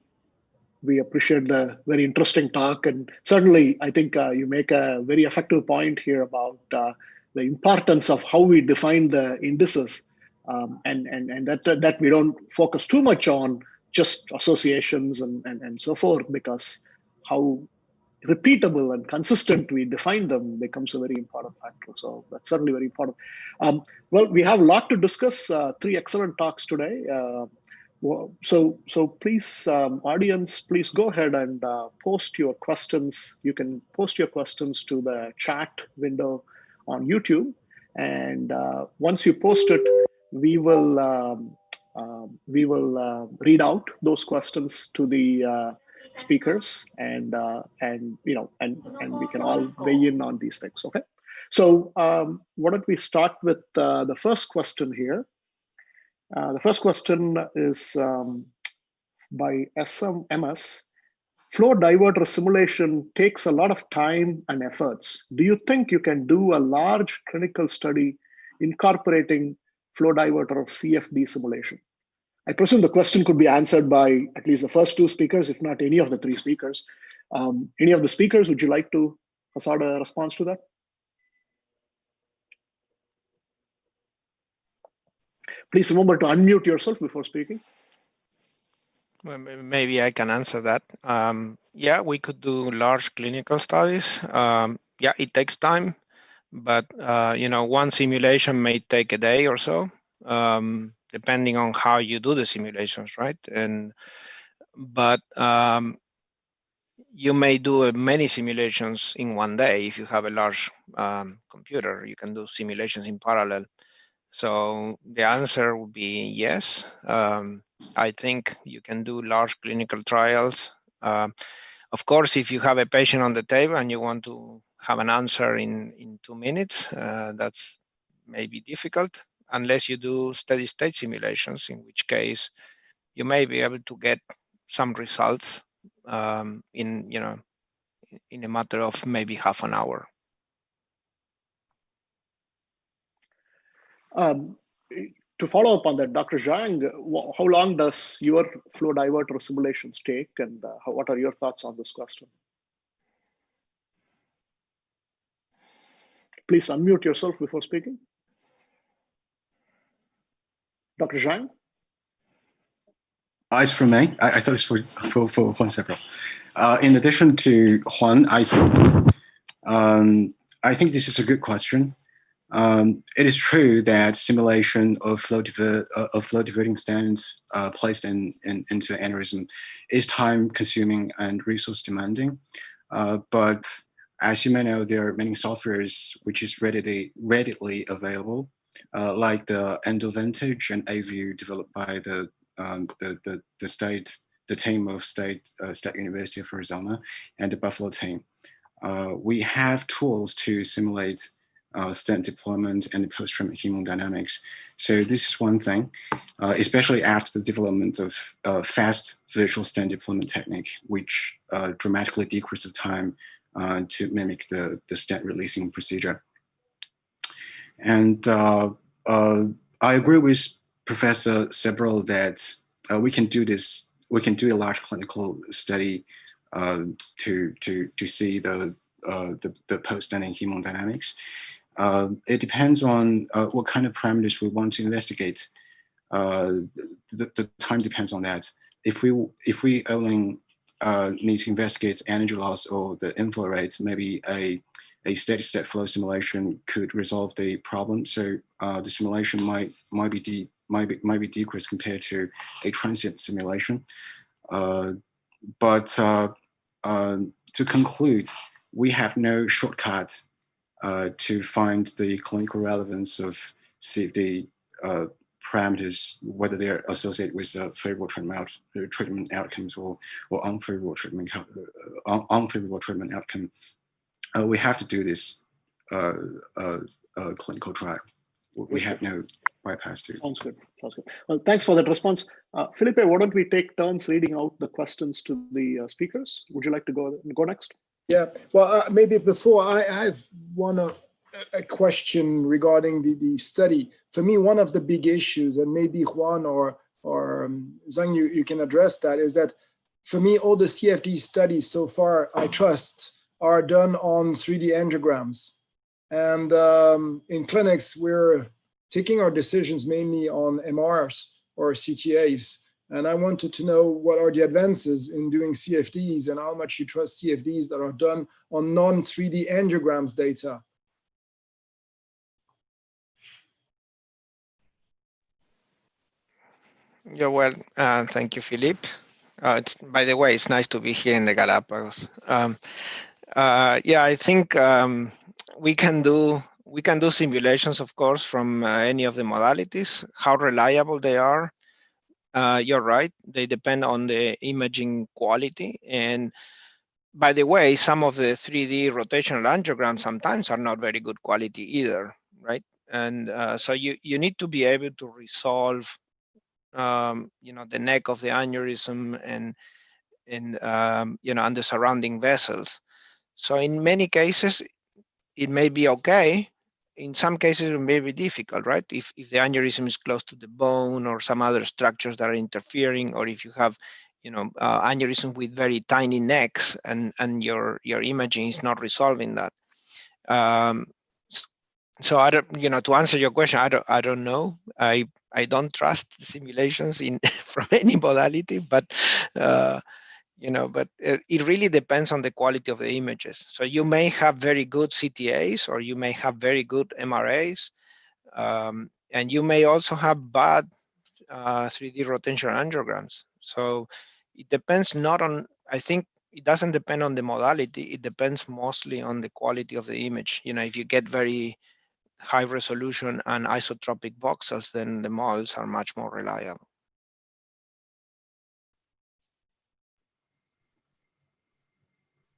We appreciate the very interesting talk, and certainly I think you make a very effective point here about the importance of how we define the indices, and that we don't focus too much on just associations and so forth, because how repeatable and consistent we define them becomes a very important factor. So that's certainly very important. Well, we have a lot to discuss, 3 excellent talks today. So please, audience, please go ahead and post your questions. You can post your questions to the chat window on YouTube, and once you post it, we will read out those questions to the speakers, and we can all weigh in on these things. Okay, so why don't we start with the first question here. The first question is by SMMS. Flow diverter simulation takes a lot of time and efforts. Do you think you can do a large clinical study incorporating flow diverter of CFD simulation? I presume the question could be answered by at least the first 2 speakers, if not any of the 3 speakers. Any of the speakers, would you like to hazard a response to that? Please remember to unmute yourself before speaking. Well, maybe I can answer that. Yeah, we could do large clinical studies. Yeah, it takes time, but one simulation may take a day or so, depending on how you do the simulations, right? But you may do many simulations in one day. If you have a large computer, you can do simulations in parallel. So the answer would be yes. I think you can do large clinical trials. Of course, if you have a patient on the table and you want to have an answer in 2 minutes, that's maybe difficult unless you do steady state simulations, in which case you may be able to get some results in a matter of maybe half an hour. To follow up on that, Dr. Zhang, how long does your flow diverter simulations take, and what are your thoughts on this question? Please unmute yourself before speaking. Dr. Zhang? It's from me. I thought it's for Juan several. In addition to Juan, I think I think this is a good question. It is true that simulation of flow diverting stands placed into aneurysm is time consuming and resource demanding. But as you may know, there are many softwares which is readily available, like the EndoVantage and AView developed by the team of State University of Arizona and the Buffalo team. We have tools to simulate stent deployment and post-traumatic hemodynamics. So this is one thing, especially after the development of fast virtual stent deployment technique, which dramatically decreases time to mimic the stent releasing procedure. And I agree with Professor Sebrell that we can do this. We can do a large clinical study to see the post-stent hemodynamics. It depends on what kind of parameters we want to investigate. The time depends on that. If we only need to investigate energy loss or the inflow rate, maybe a steady-state flow simulation could resolve the problem. So the simulation might be decreased compared to a transient simulation. But to conclude, we have no shortcut to find the clinical relevance of CFD parameters, whether they're associated with favorable treatment outcomes or unfavorable treatment outcome. We have to do this clinical trial. We have no bypass to. Sounds good. Sounds good. Well, thanks for that response. Felipe, why don't we take turns reading out the questions to the speakers? Would you like to go next? Yeah, well, maybe before I have a question regarding the study. For me, one of the big issues, and maybe Juan or Zhang, you can address that, is that for me, all the CFD studies so far, I trust, are done on 3D angiograms. And in clinics, we're taking our decisions mainly on MRs or CTAs. And I wanted to know what are the advances in doing CFDs and how much you trust CFDs that are done on non-3D angiograms data. Yeah, well, thank you, Philippe. By the way, it's nice to be here in the Galapagos. Yeah, I think we can do simulations, of course, from any of the modalities. How reliable they are, you're right. They depend on the imaging quality. And by the way, some of the 3D rotational angiograms sometimes are not very good quality either, right? And so you need to be able to resolve, the neck of the aneurysm and the surrounding vessels. So in many cases, it may be okay. In some cases, it may be difficult, right? If the aneurysm is close to the bone or some other structures that are interfering, or if you have, aneurysm with very tiny necks and your imaging is not resolving that. So I don't, to answer your question, I don't know. I don't trust the simulations from any modality, but but it really depends on the quality of the images. So you may have very good CTAs, or you may have very good MRAs, and you may also have bad 3D rotational angiograms. So it depends not on, I think it doesn't depend on the modality, it depends mostly on the quality of the image. If you get very high resolution and isotropic voxels, then the models are much more reliable.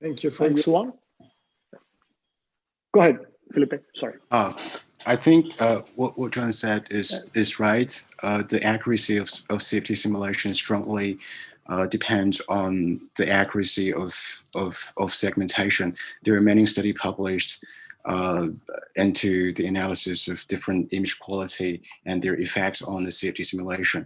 Thank you for Thanks, Juan. Go ahead, Felipe. Sorry. I think what John said is right. The accuracy of CFD simulation strongly depends on the accuracy of segmentation. There are many studies published into the analysis of different image quality and their effects on the CFD simulation.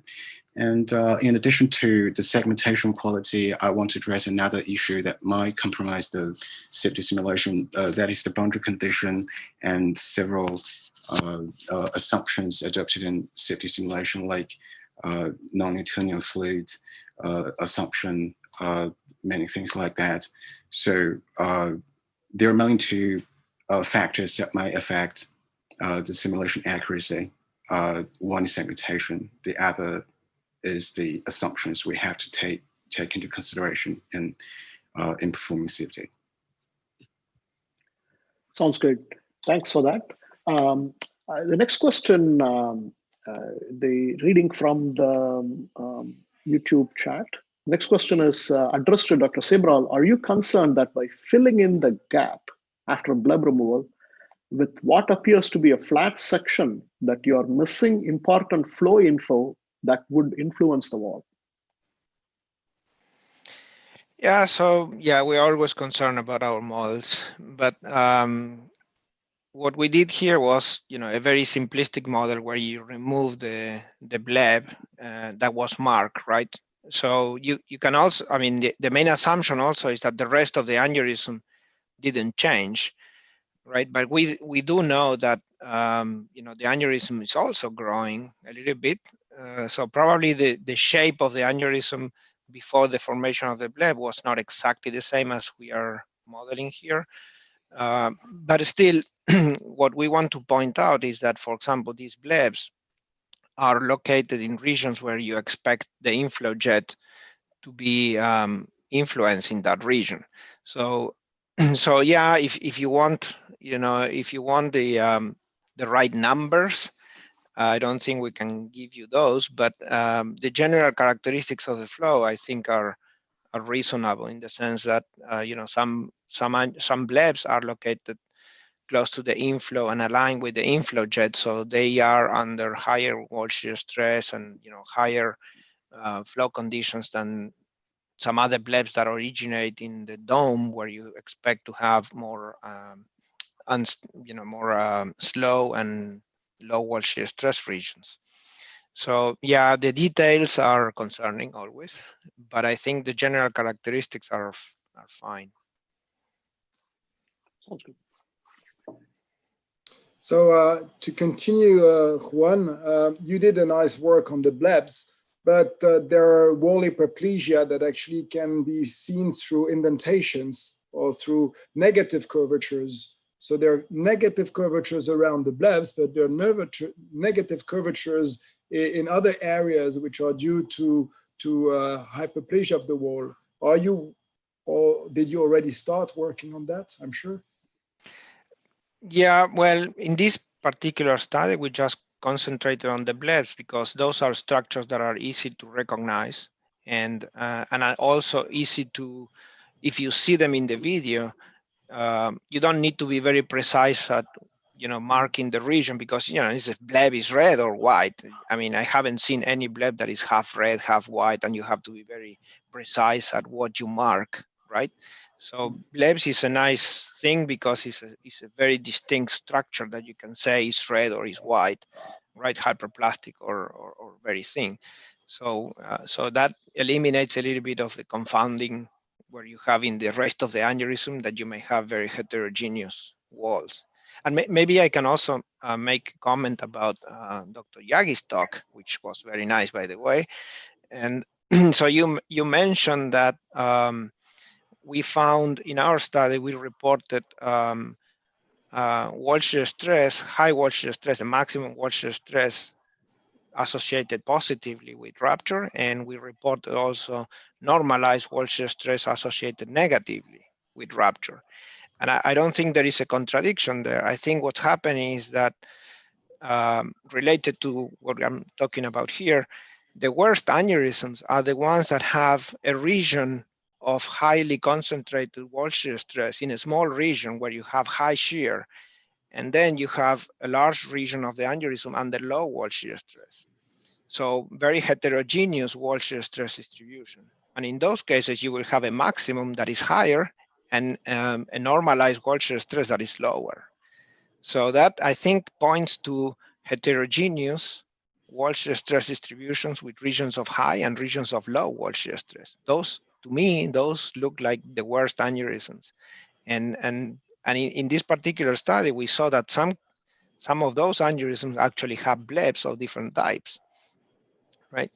And in addition to the segmentation quality, I want to address another issue that might compromise the CFD simulation, that is the boundary condition and several assumptions adopted in CFD simulation, like non-Newtonian fluid assumption, many things like that. So there are mainly 2 factors that might affect the simulation accuracy. One is segmentation. The other is the assumptions we have to take into consideration in performing CFD. Sounds good. Thanks for that. The next question, the reading from the YouTube chat. Next question is addressed to Dr. Sebral. Are you concerned that by filling in the gap after bleb removal with what appears to be a flat section that you are missing important flow info that would influence the wall? Yeah, so yeah, we're always concerned about our models, but what we did here was, a very simplistic model where you remove the bleb that was marked, right? So you can also, the main assumption also is that the rest of the aneurysm didn't change, right? But we do know that, the aneurysm is also growing a little bit. So probably the shape of the aneurysm before the formation of the bleb was not exactly the same as we are modeling here. But still, what we want to point out is that, for example, these blebs are located in regions where you expect the inflow jet to be influencing that region. So, so yeah, if you want, if you want the right numbers, I don't think we can give you those, but the general characteristics of the flow, I think, are reasonable in the sense that some blebs are located close to the inflow and aligned with the inflow jet, so they are under higher wall shear stress and higher flow conditions than some other blebs that originate in the dome, where you expect to have more slow and low wall shear stress regions. So yeah, the details are concerning always, but I think the general characteristics are fine. Sounds good. So to continue, Juan, you did a nice work on the blebs, but there are wall hyperplasia that actually can be seen through indentations or through negative curvatures. So there are negative curvatures around the blebs, but there are negative curvatures in other areas which are due to hyperplasia of the wall. Are you, or did you already start working on that? I'm sure. Yeah, well, in this particular study, we just concentrated on the blebs because those are structures that are easy to recognize and are also easy to, if you see them in the video, you don't need to be very precise at marking the region, because if bleb is red or white. I haven't seen any bleb that is half red, half white, and you have to be very precise at what you mark, right? So blebs is a nice thing because it's a very distinct structure that you can say is red or is white, right? Hyperplastic or very thin. So so that eliminates a little bit of the confounding where you have in the rest of the aneurysm that you may have very heterogeneous walls. And maybe I can also make a comment about Dr. Yagi's talk, which was very nice, by the way. And so you mentioned that we found in our study, we reported wall shear stress, high wall shear stress, and maximum wall shear stress associated positively with rupture, and we reported also normalized wall shear stress associated negatively with rupture. And I don't think there is a contradiction there. I think what's happening is that related to what I'm talking about here, the worst aneurysms are the ones that have a region of highly concentrated wall shear stress in a small region where you have high shear, and then you have a large region of the aneurysm under low wall shear stress. So very heterogeneous wall shear stress distribution. And in those cases, you will have a maximum that is higher and a normalized wall shear stress that is lower. So that, I think, points to heterogeneous wall shear stress distributions with regions of high and regions of low wall shear stress. Those, to me, those look like the worst aneurysms. And in this particular study, we saw that some of those aneurysms actually have blebs of different types, right?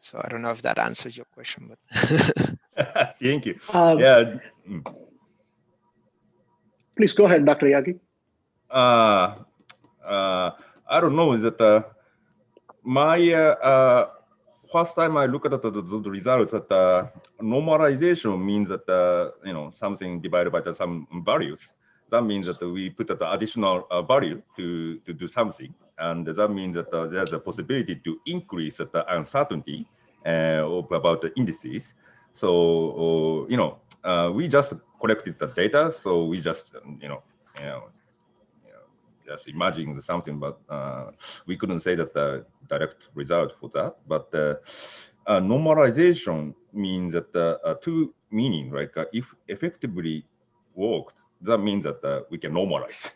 So I don't know if that answers your question, but Thank you. Yeah. Please go ahead, Dr. Yagi. I don't know, is that my first time I look at the results, that normalization means that something divided by some values. That means that we put the additional value to do something, and that means that there's a possibility to increase the uncertainty about the indices. So we just collected the data, so we just just imagine something, but we couldn't say that the direct result for that. But normalization means that two meaning, like if effectively worked, that means that we can normalize.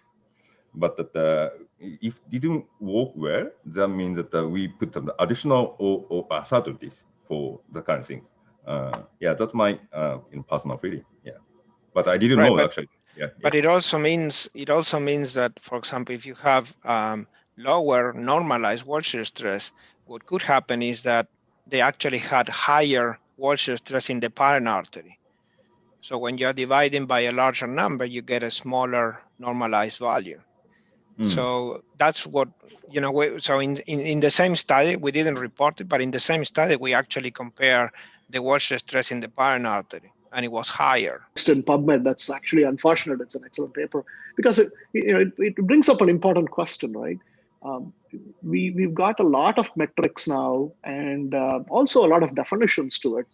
But that if didn't work well, that means that we put some additional or uncertainties for the kind of things. Yeah, that's my personal feeling. Yeah, but I didn't know actually. Yeah, but it also means that, for example, if you have lower normalized wall shear stress, what could happen is that they actually had higher wall shear stress in the parent artery. So when you're dividing by a larger number, you get a smaller normalized value. So that's what, so in the same study, we didn't report it, but in the same study, we actually compare the wall shear stress in the parent artery, and it was higher. In PubMed, that's actually unfortunate. It's an excellent paper because it brings up an important question, right? We've got a lot of metrics now, and also a lot of definitions to it.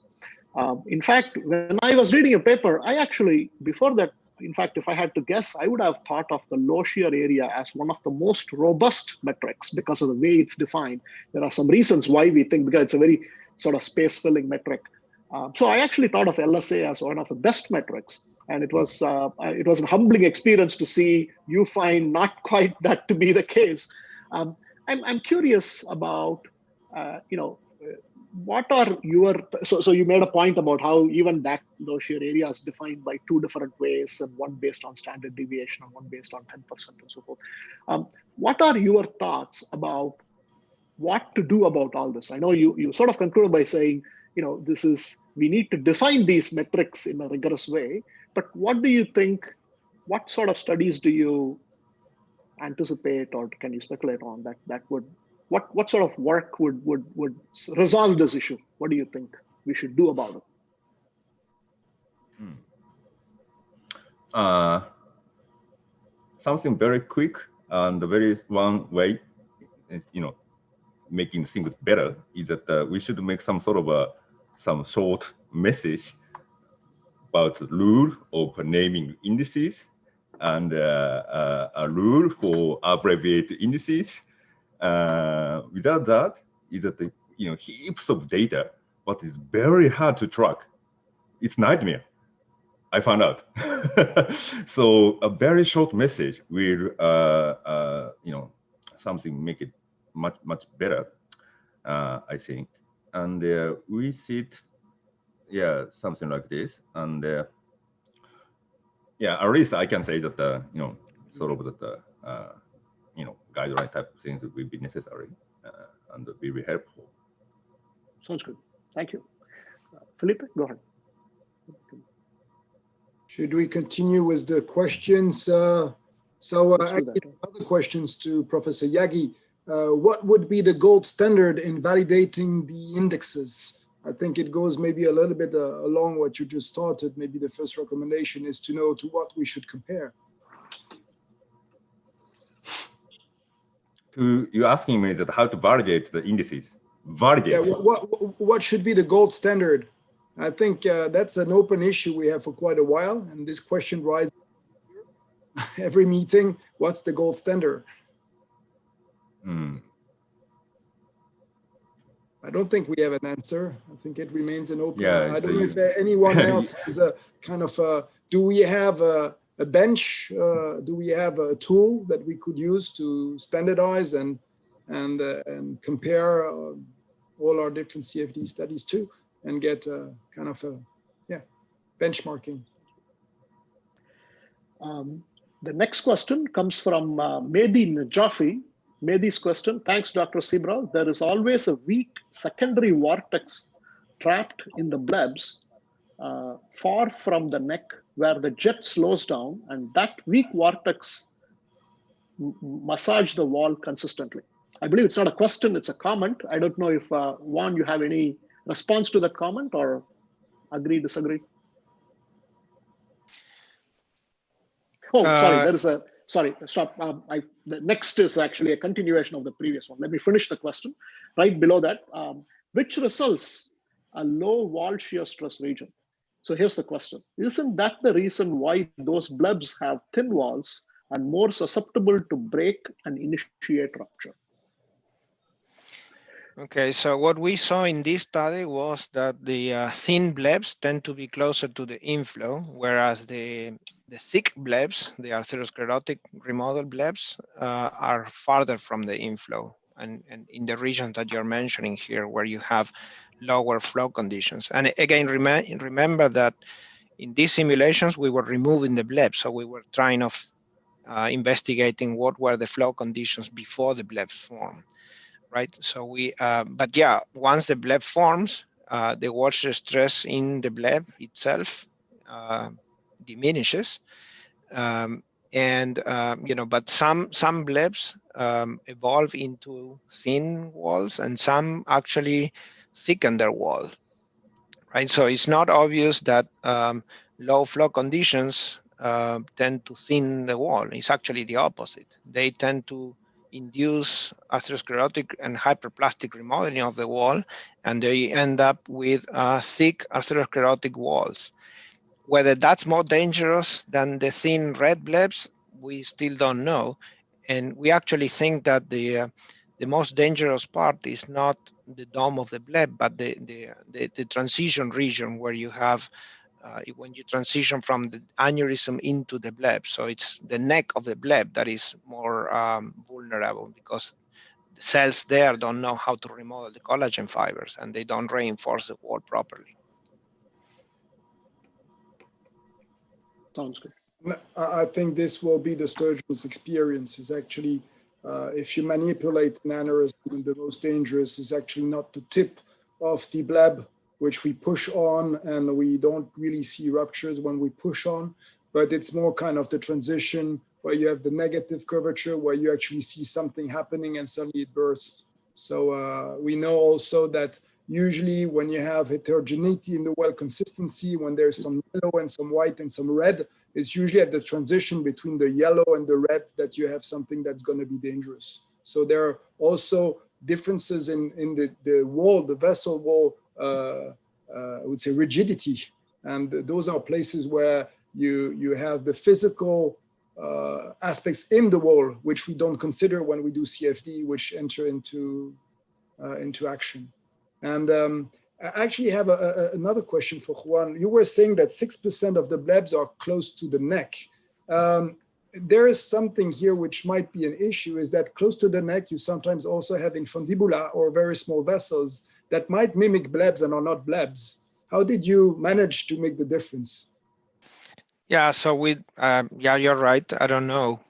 In fact, when I was reading a paper, I actually, before that, in fact, if I had to guess, I would have thought of the low shear area as one of the most robust metrics because of the way it's defined. There are some reasons why we think, because it's a very sort of space-filling metric. So I actually thought of LSA as one of the best metrics. And it was a humbling experience to see you find not quite that to be the case. I'm curious about, what are your, so you made a point about how even that low shear area is defined by two different ways, and one based on standard deviation and one based on 10% and so forth. What are your thoughts about what to do about all this? I know you sort of concluded by saying, we need to define these metrics in a rigorous way, but what do you think, what sort of studies do you anticipate, or can you speculate on that would, what sort of work would resolve this issue? What do you think we should do about it? Something very quick and very one way is, making things better is that we should make some sort of some short message about the rule of naming indices and a rule for abbreviated indices. Without that, is that heaps of data, but it's very hard to track. It's nightmare, I found out. So a very short message will, something make it much better, I think. And we see it, something like this. And at least I can say that sort of that guideline type of things will be necessary and will be helpful. Sounds good. Thank you. Felipe, go ahead. Should we continue with the questions? Other questions to Professor Yagi. What would be the gold standard in validating the indexes? I think it goes maybe a little bit along what you just started. Maybe the first recommendation is to know to what we should compare. You're asking me that how to validate the indices. Validate. Yeah, what should be the gold standard? I think that's an open issue we have for quite a while, and this question rises every meeting. What's the gold standard? I don't think we have an answer. I think it remains an open. Yeah, I don't know if anyone else has a kind of do we have a bench? Do we have a tool that we could use to standardize and compare all our different CFD studies to, and get kind of benchmarking? The next question comes from Mehdi Najafi. Mehdi's question: thanks, Dr. Sebral. There is always a weak secondary vortex trapped in the blebs far from the neck where the jet slows down and that weak vortex massage the wall consistently. I believe it's not a question, it's a comment. I don't know if, Juan, you have any response to that comment or agree, disagree? Oh, sorry, there is a, sorry, stop. The next is actually a continuation of the previous one. Let me finish the question. Right below that, which results a low wall shear stress region? So here's the question. Isn't that the reason why those blebs have thin walls and more susceptible to break and initiate rupture? Okay, so what we saw in this study was that the thin blebs tend to be closer to the inflow, whereas the thick blebs, the atherosclerotic remodel blebs, are farther from the inflow and in the region that you're mentioning here, where you have lower flow conditions. And again, remember that in these simulations, we were removing the blebs, so we were trying of investigating what were the flow conditions before the blebs form. Right, so we, but yeah, once the bleb forms, the wall shear stress in the bleb itself diminishes, you know, but some blebs evolve into thin walls, and some actually thicken their wall. Right, so it's not obvious that low flow conditions tend to thin the wall. It's actually the opposite. They tend to induce atherosclerotic and hyperplastic remodeling of the wall, and they end up with thick atherosclerotic walls. Whether that's more dangerous than the thin red blebs, we still don't know. And we actually think that the most dangerous part is not the dome of the bleb, but the transition region where you have when you transition from the aneurysm into the bleb. So it's the neck of the bleb that is more vulnerable, because the cells there don't know how to remodel the collagen fibers, and they don't reinforce the wall properly. Sounds good. I think this will be the surgeon's experience. Is actually, if you manipulate an aneurysm, the most dangerous is actually not the tip of the bleb, which we push on, and we don't really see ruptures when we push on, but it's more kind of the transition where you have the negative curvature, where you actually see something happening and suddenly it bursts. So we know also that usually when you have heterogeneity in the wall consistency, when there's some yellow and some white and some red, it's usually at the transition between the yellow and the red that you have something that's going to be dangerous. So there are also differences in the wall, the vessel wall, I would say rigidity. And those are places where you have the physical aspects in the wall, which we don't consider when we do CFD, which enter into action. And I actually have another question for Juan. You were saying that 6% of the blebs are close to the neck. There is something here which might be an issue, is that close to the neck, you sometimes also have infundibula or very small vessels that might mimic blebs and are not blebs. How did you manage to make the difference? Yeah, so yeah, you're right. I don't know.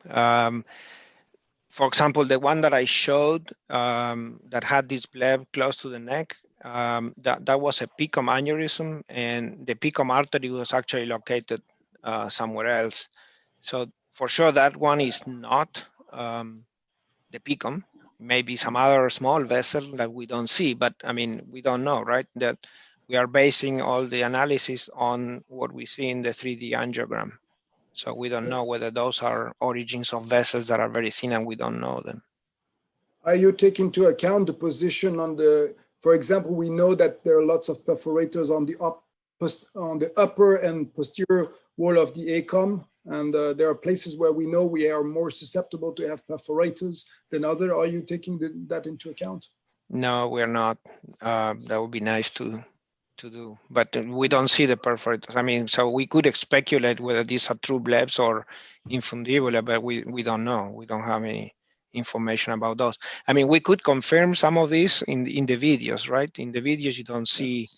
For example, the one that I showed that had this bleb close to the neck, that was a PICOM aneurysm, and the PICOM artery was actually located somewhere else. So for sure, that one is not the PICOM. Maybe some other small vessel that we don't see, but I mean, we don't know, right? That we are basing all the analysis on what we see in the 3D angiogram. So we don't know whether those are origins of vessels that are very thin and we don't know them. Are you taking into account the position on the, for example, we know that there are lots of perforators on the upper and posterior wall of the ACOM, and there are places where we know we are more susceptible to have perforators than other. Are you taking that into account? No, we're not. That would be nice to do, but we don't see the perforators. I mean, so we could speculate whether these are true blebs or infundibula, but we don't know. We don't have any information about those. I mean, we could confirm some of these in the videos, right? In the videos, you don't see,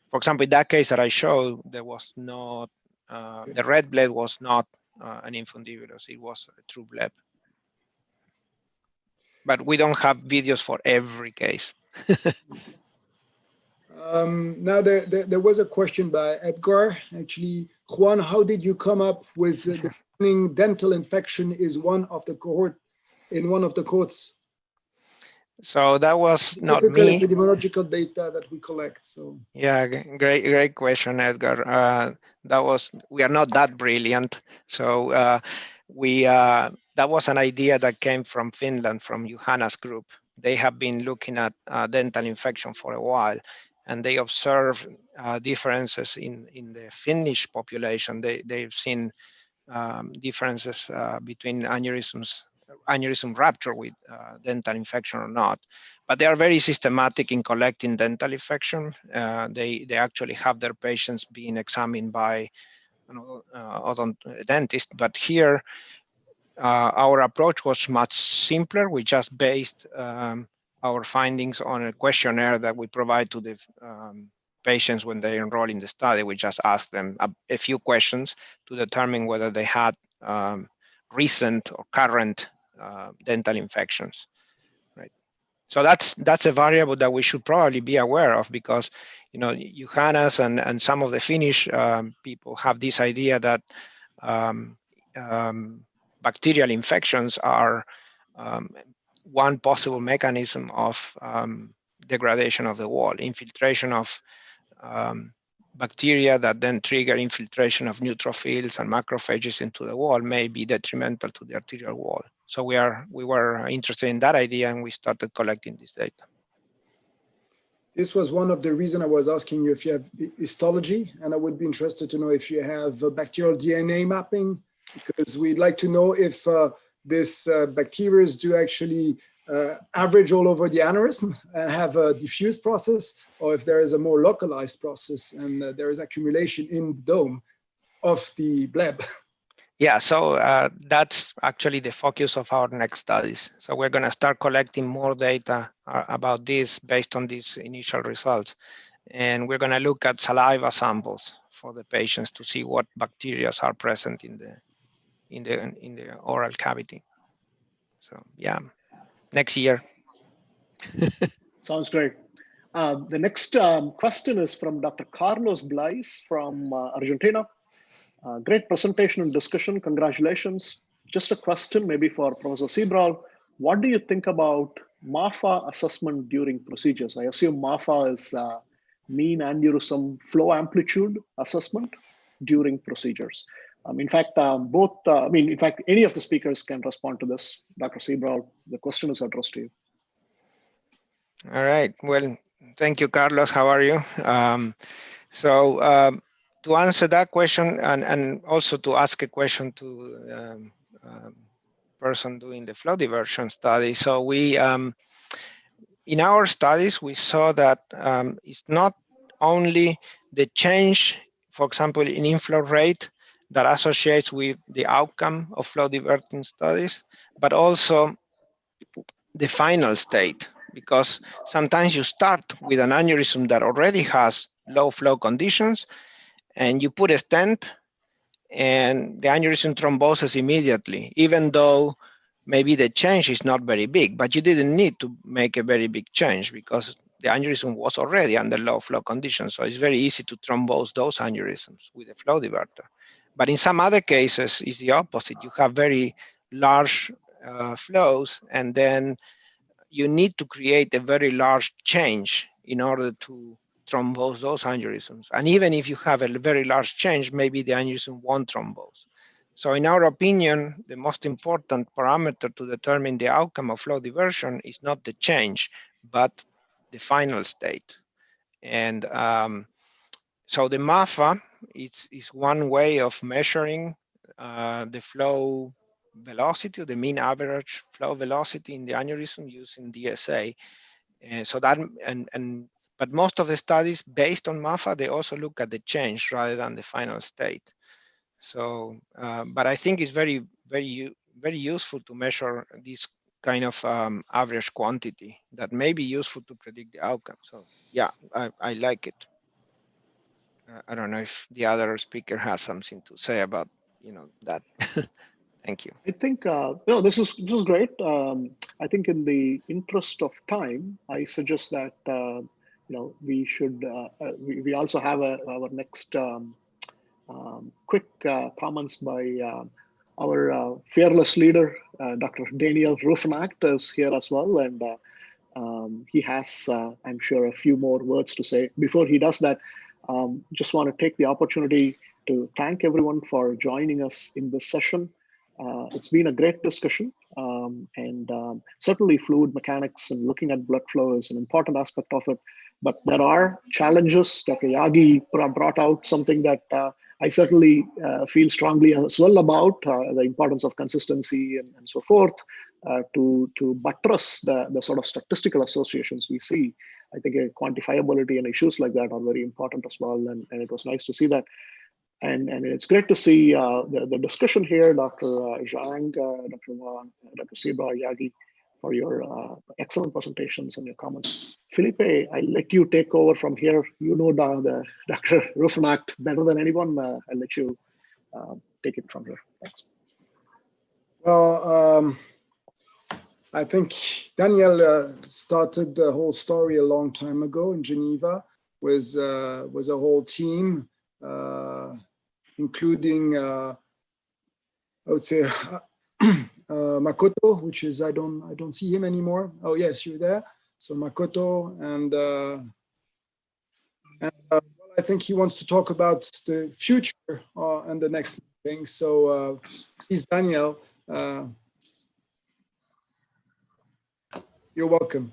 for example, in that case that I showed, there was not, the red bleb was not an infundibulus, it was a true bleb. But we don't have videos for every case. Now, there was a question by Edgar. Actually, Juan, how did you come up with determining dental infection is one of the cohorts? So that was not Typical me. epidemiological data that we collect. So yeah, great question, Edgar. We are not that brilliant. So that was an idea that came from Finland, from Johanna's group. They have been looking at dental infection for a while, and they observed differences in the Finnish population. They've seen differences between aneurysm rupture with dental infection or not. But they are very systematic in collecting dental infection. They actually have their patients being examined by an dentist. But here, our approach was much simpler. We just based our findings on a questionnaire that we provide to the patients when they enroll in the study. We just ask them a few questions to determine whether they had recent or current dental infections, right? So that's a variable that we should probably be aware of, because Johannes and some of the Finnish people have this idea that bacterial infections are one possible mechanism of degradation of the wall, infiltration of bacteria that then trigger infiltration of neutrophils and macrophages into the wall may be detrimental to the arterial wall. So we were interested in that idea, and we started collecting this data. this was one of the reasons I was asking you if you have histology, and I would be interested to know if you have bacterial DNA mapping, because we'd like to know if this bacteria do actually average all over the aneurysm and have a diffuse process, or if there is a more localized process and there is accumulation in the dome of the bleb. Yeah, so that's actually the focus of our next studies. So we're going to start collecting more data about this based on these initial results. And we're going to look at saliva samples for the patients to see what bacteria are present in the oral cavity. So yeah, next year. Sounds great. The next question is from Dr. Carlos Blais from Argentina. Great presentation and discussion. Congratulations. Just a question maybe for Professor Sebral. What do you think about MAFA assessment during procedures? I assume MAFA is mean aneurysm flow amplitude assessment during procedures. In fact, any of the speakers can respond to this. Dr. Sebral, the question is addressed to you. All right. Well, thank you, Carlos. How are you? To answer that question, and also to ask a question to person doing the flow diversion study. So we, in our studies, we saw that it's not only the change, for example, in inflow rate that associates with the outcome of flow diverting studies, but also the final state, because sometimes you start with an aneurysm that already has low flow conditions, and you put a stent and the aneurysm thromboses immediately, even though maybe the change is not very big, but you didn't need to make a very big change because the aneurysm was already under low flow conditions. So it's very easy to thrombose those aneurysms with a flow diverter. But in some other cases, it's the opposite. You have very large flows, and then you need to create a very large change in order to thrombose those aneurysms. And even if you have a very large change, maybe the aneurysm won't thrombose. So in our opinion, the most important parameter to determine the outcome of flow diversion is not the change, but the final state. And so the MAFA is one way of measuring the flow velocity, the mean average flow velocity in the aneurysm using DSA. And so that, but most of the studies based on MAFA, they also look at the change rather than the final state. So, but I think it's very useful to measure this kind of average quantity that may be useful to predict the outcome. So yeah, I like it. I don't know if the other speaker has something to say about that. Thank you. I think no, this is great. I think in the interest of time, I suggest that we should. We also have our next quick comments by our fearless leader, Dr. Daniel Ruffenacht, is here as well, and he has, I'm sure, a few more words to say. Before he does that, just want to take the opportunity to thank everyone for joining us in this session. It's been a great discussion, and certainly fluid mechanics and looking at blood flow is an important aspect of it. But there are challenges. Dr. Yagi brought out something that I certainly feel strongly as well about, the importance of consistency and so forth, to buttress the sort of statistical associations we see. I think quantifiability and issues like that are very important as well, and it was nice to see that. And it's great to see the discussion here, Dr. Zhang, Dr. Sibra, Yagi, for your excellent presentations and your comments. Felipe, I let you take over from here. You know the Dr. Ruffenacht better than anyone. I'll let you take it from here. Thanks. Well, I think Daniel started the whole story a long time ago in Geneva with a whole team, including I would say Makoto, which is I don't see him anymore. Oh yes, you're there. So Makoto and well, I think he wants to talk about the future and the next thing. So please, Daniel, you're welcome.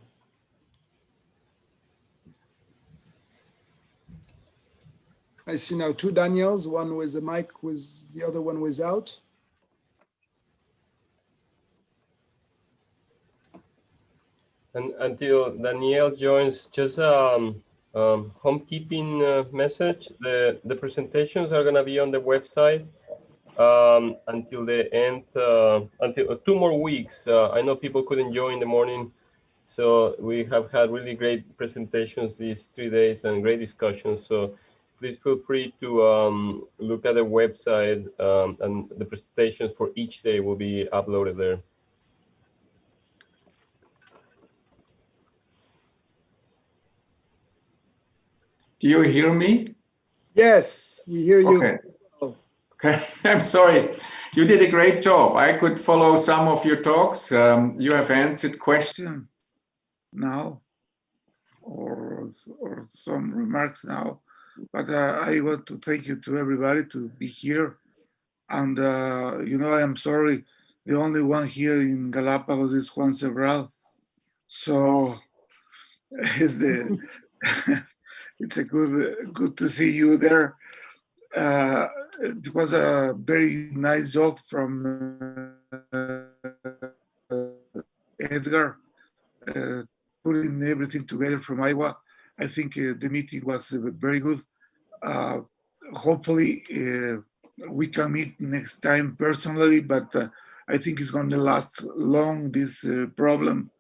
I see now two Daniels, one with a mic, the other one without. And until Danielle joins, just homekeeping message. The presentations are gonna be on the website until the end, until 2 more weeks. I know people couldn't join in the morning, so we have had really great presentations these 3 days and great discussions. So please feel free to look at the website, and the presentations for each day will be uploaded there. Do you hear me? Yes, we hear you. Okay. Okay. I'm sorry. You did a great job. I could follow some of your talks. You have answered questions now, or some remarks now. But I want to thank you to everybody to be here. And I am sorry, the only one here in Galapagos is Juan Sebral. So it's it's a good to see you there. It was a very nice job from Edgar, putting everything together from Iowa. I think the meeting was very good. Hopefully we can meet next time personally, but I think it's going to last long, this problem.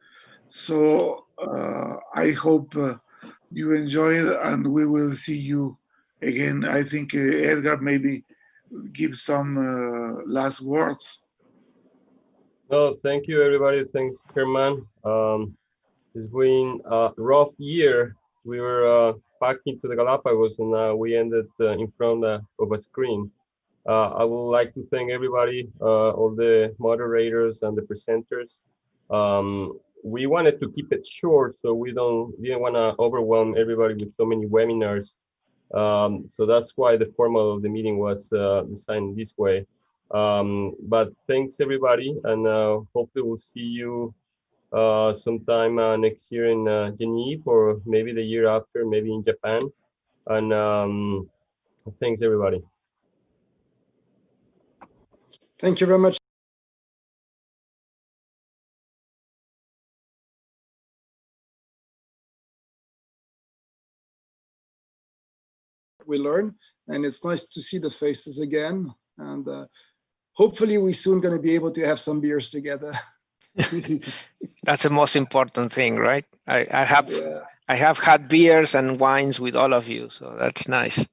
So I hope you enjoy it, and we will see you again. I think Edgar maybe give some last words. No, thank you, everybody. Thanks, Herman. It's been a rough year. We were packed into the Galapagos, and we ended in front of a screen. I would like to thank everybody, all the moderators and the presenters. We wanted to keep it short, so we didn't want to overwhelm everybody with so many webinars. So that's why the format of the meeting was designed this way. But thanks everybody, and hopefully we'll see you sometime next year in Geneva, or maybe the year after, maybe in Japan. And thanks everybody. Thank you very much. We learn, and it's nice to see the faces again, and hopefully we're soon going to be able to have some beers together. That's the most important thing, right? I have had beers and wines with all of you, so that's nice.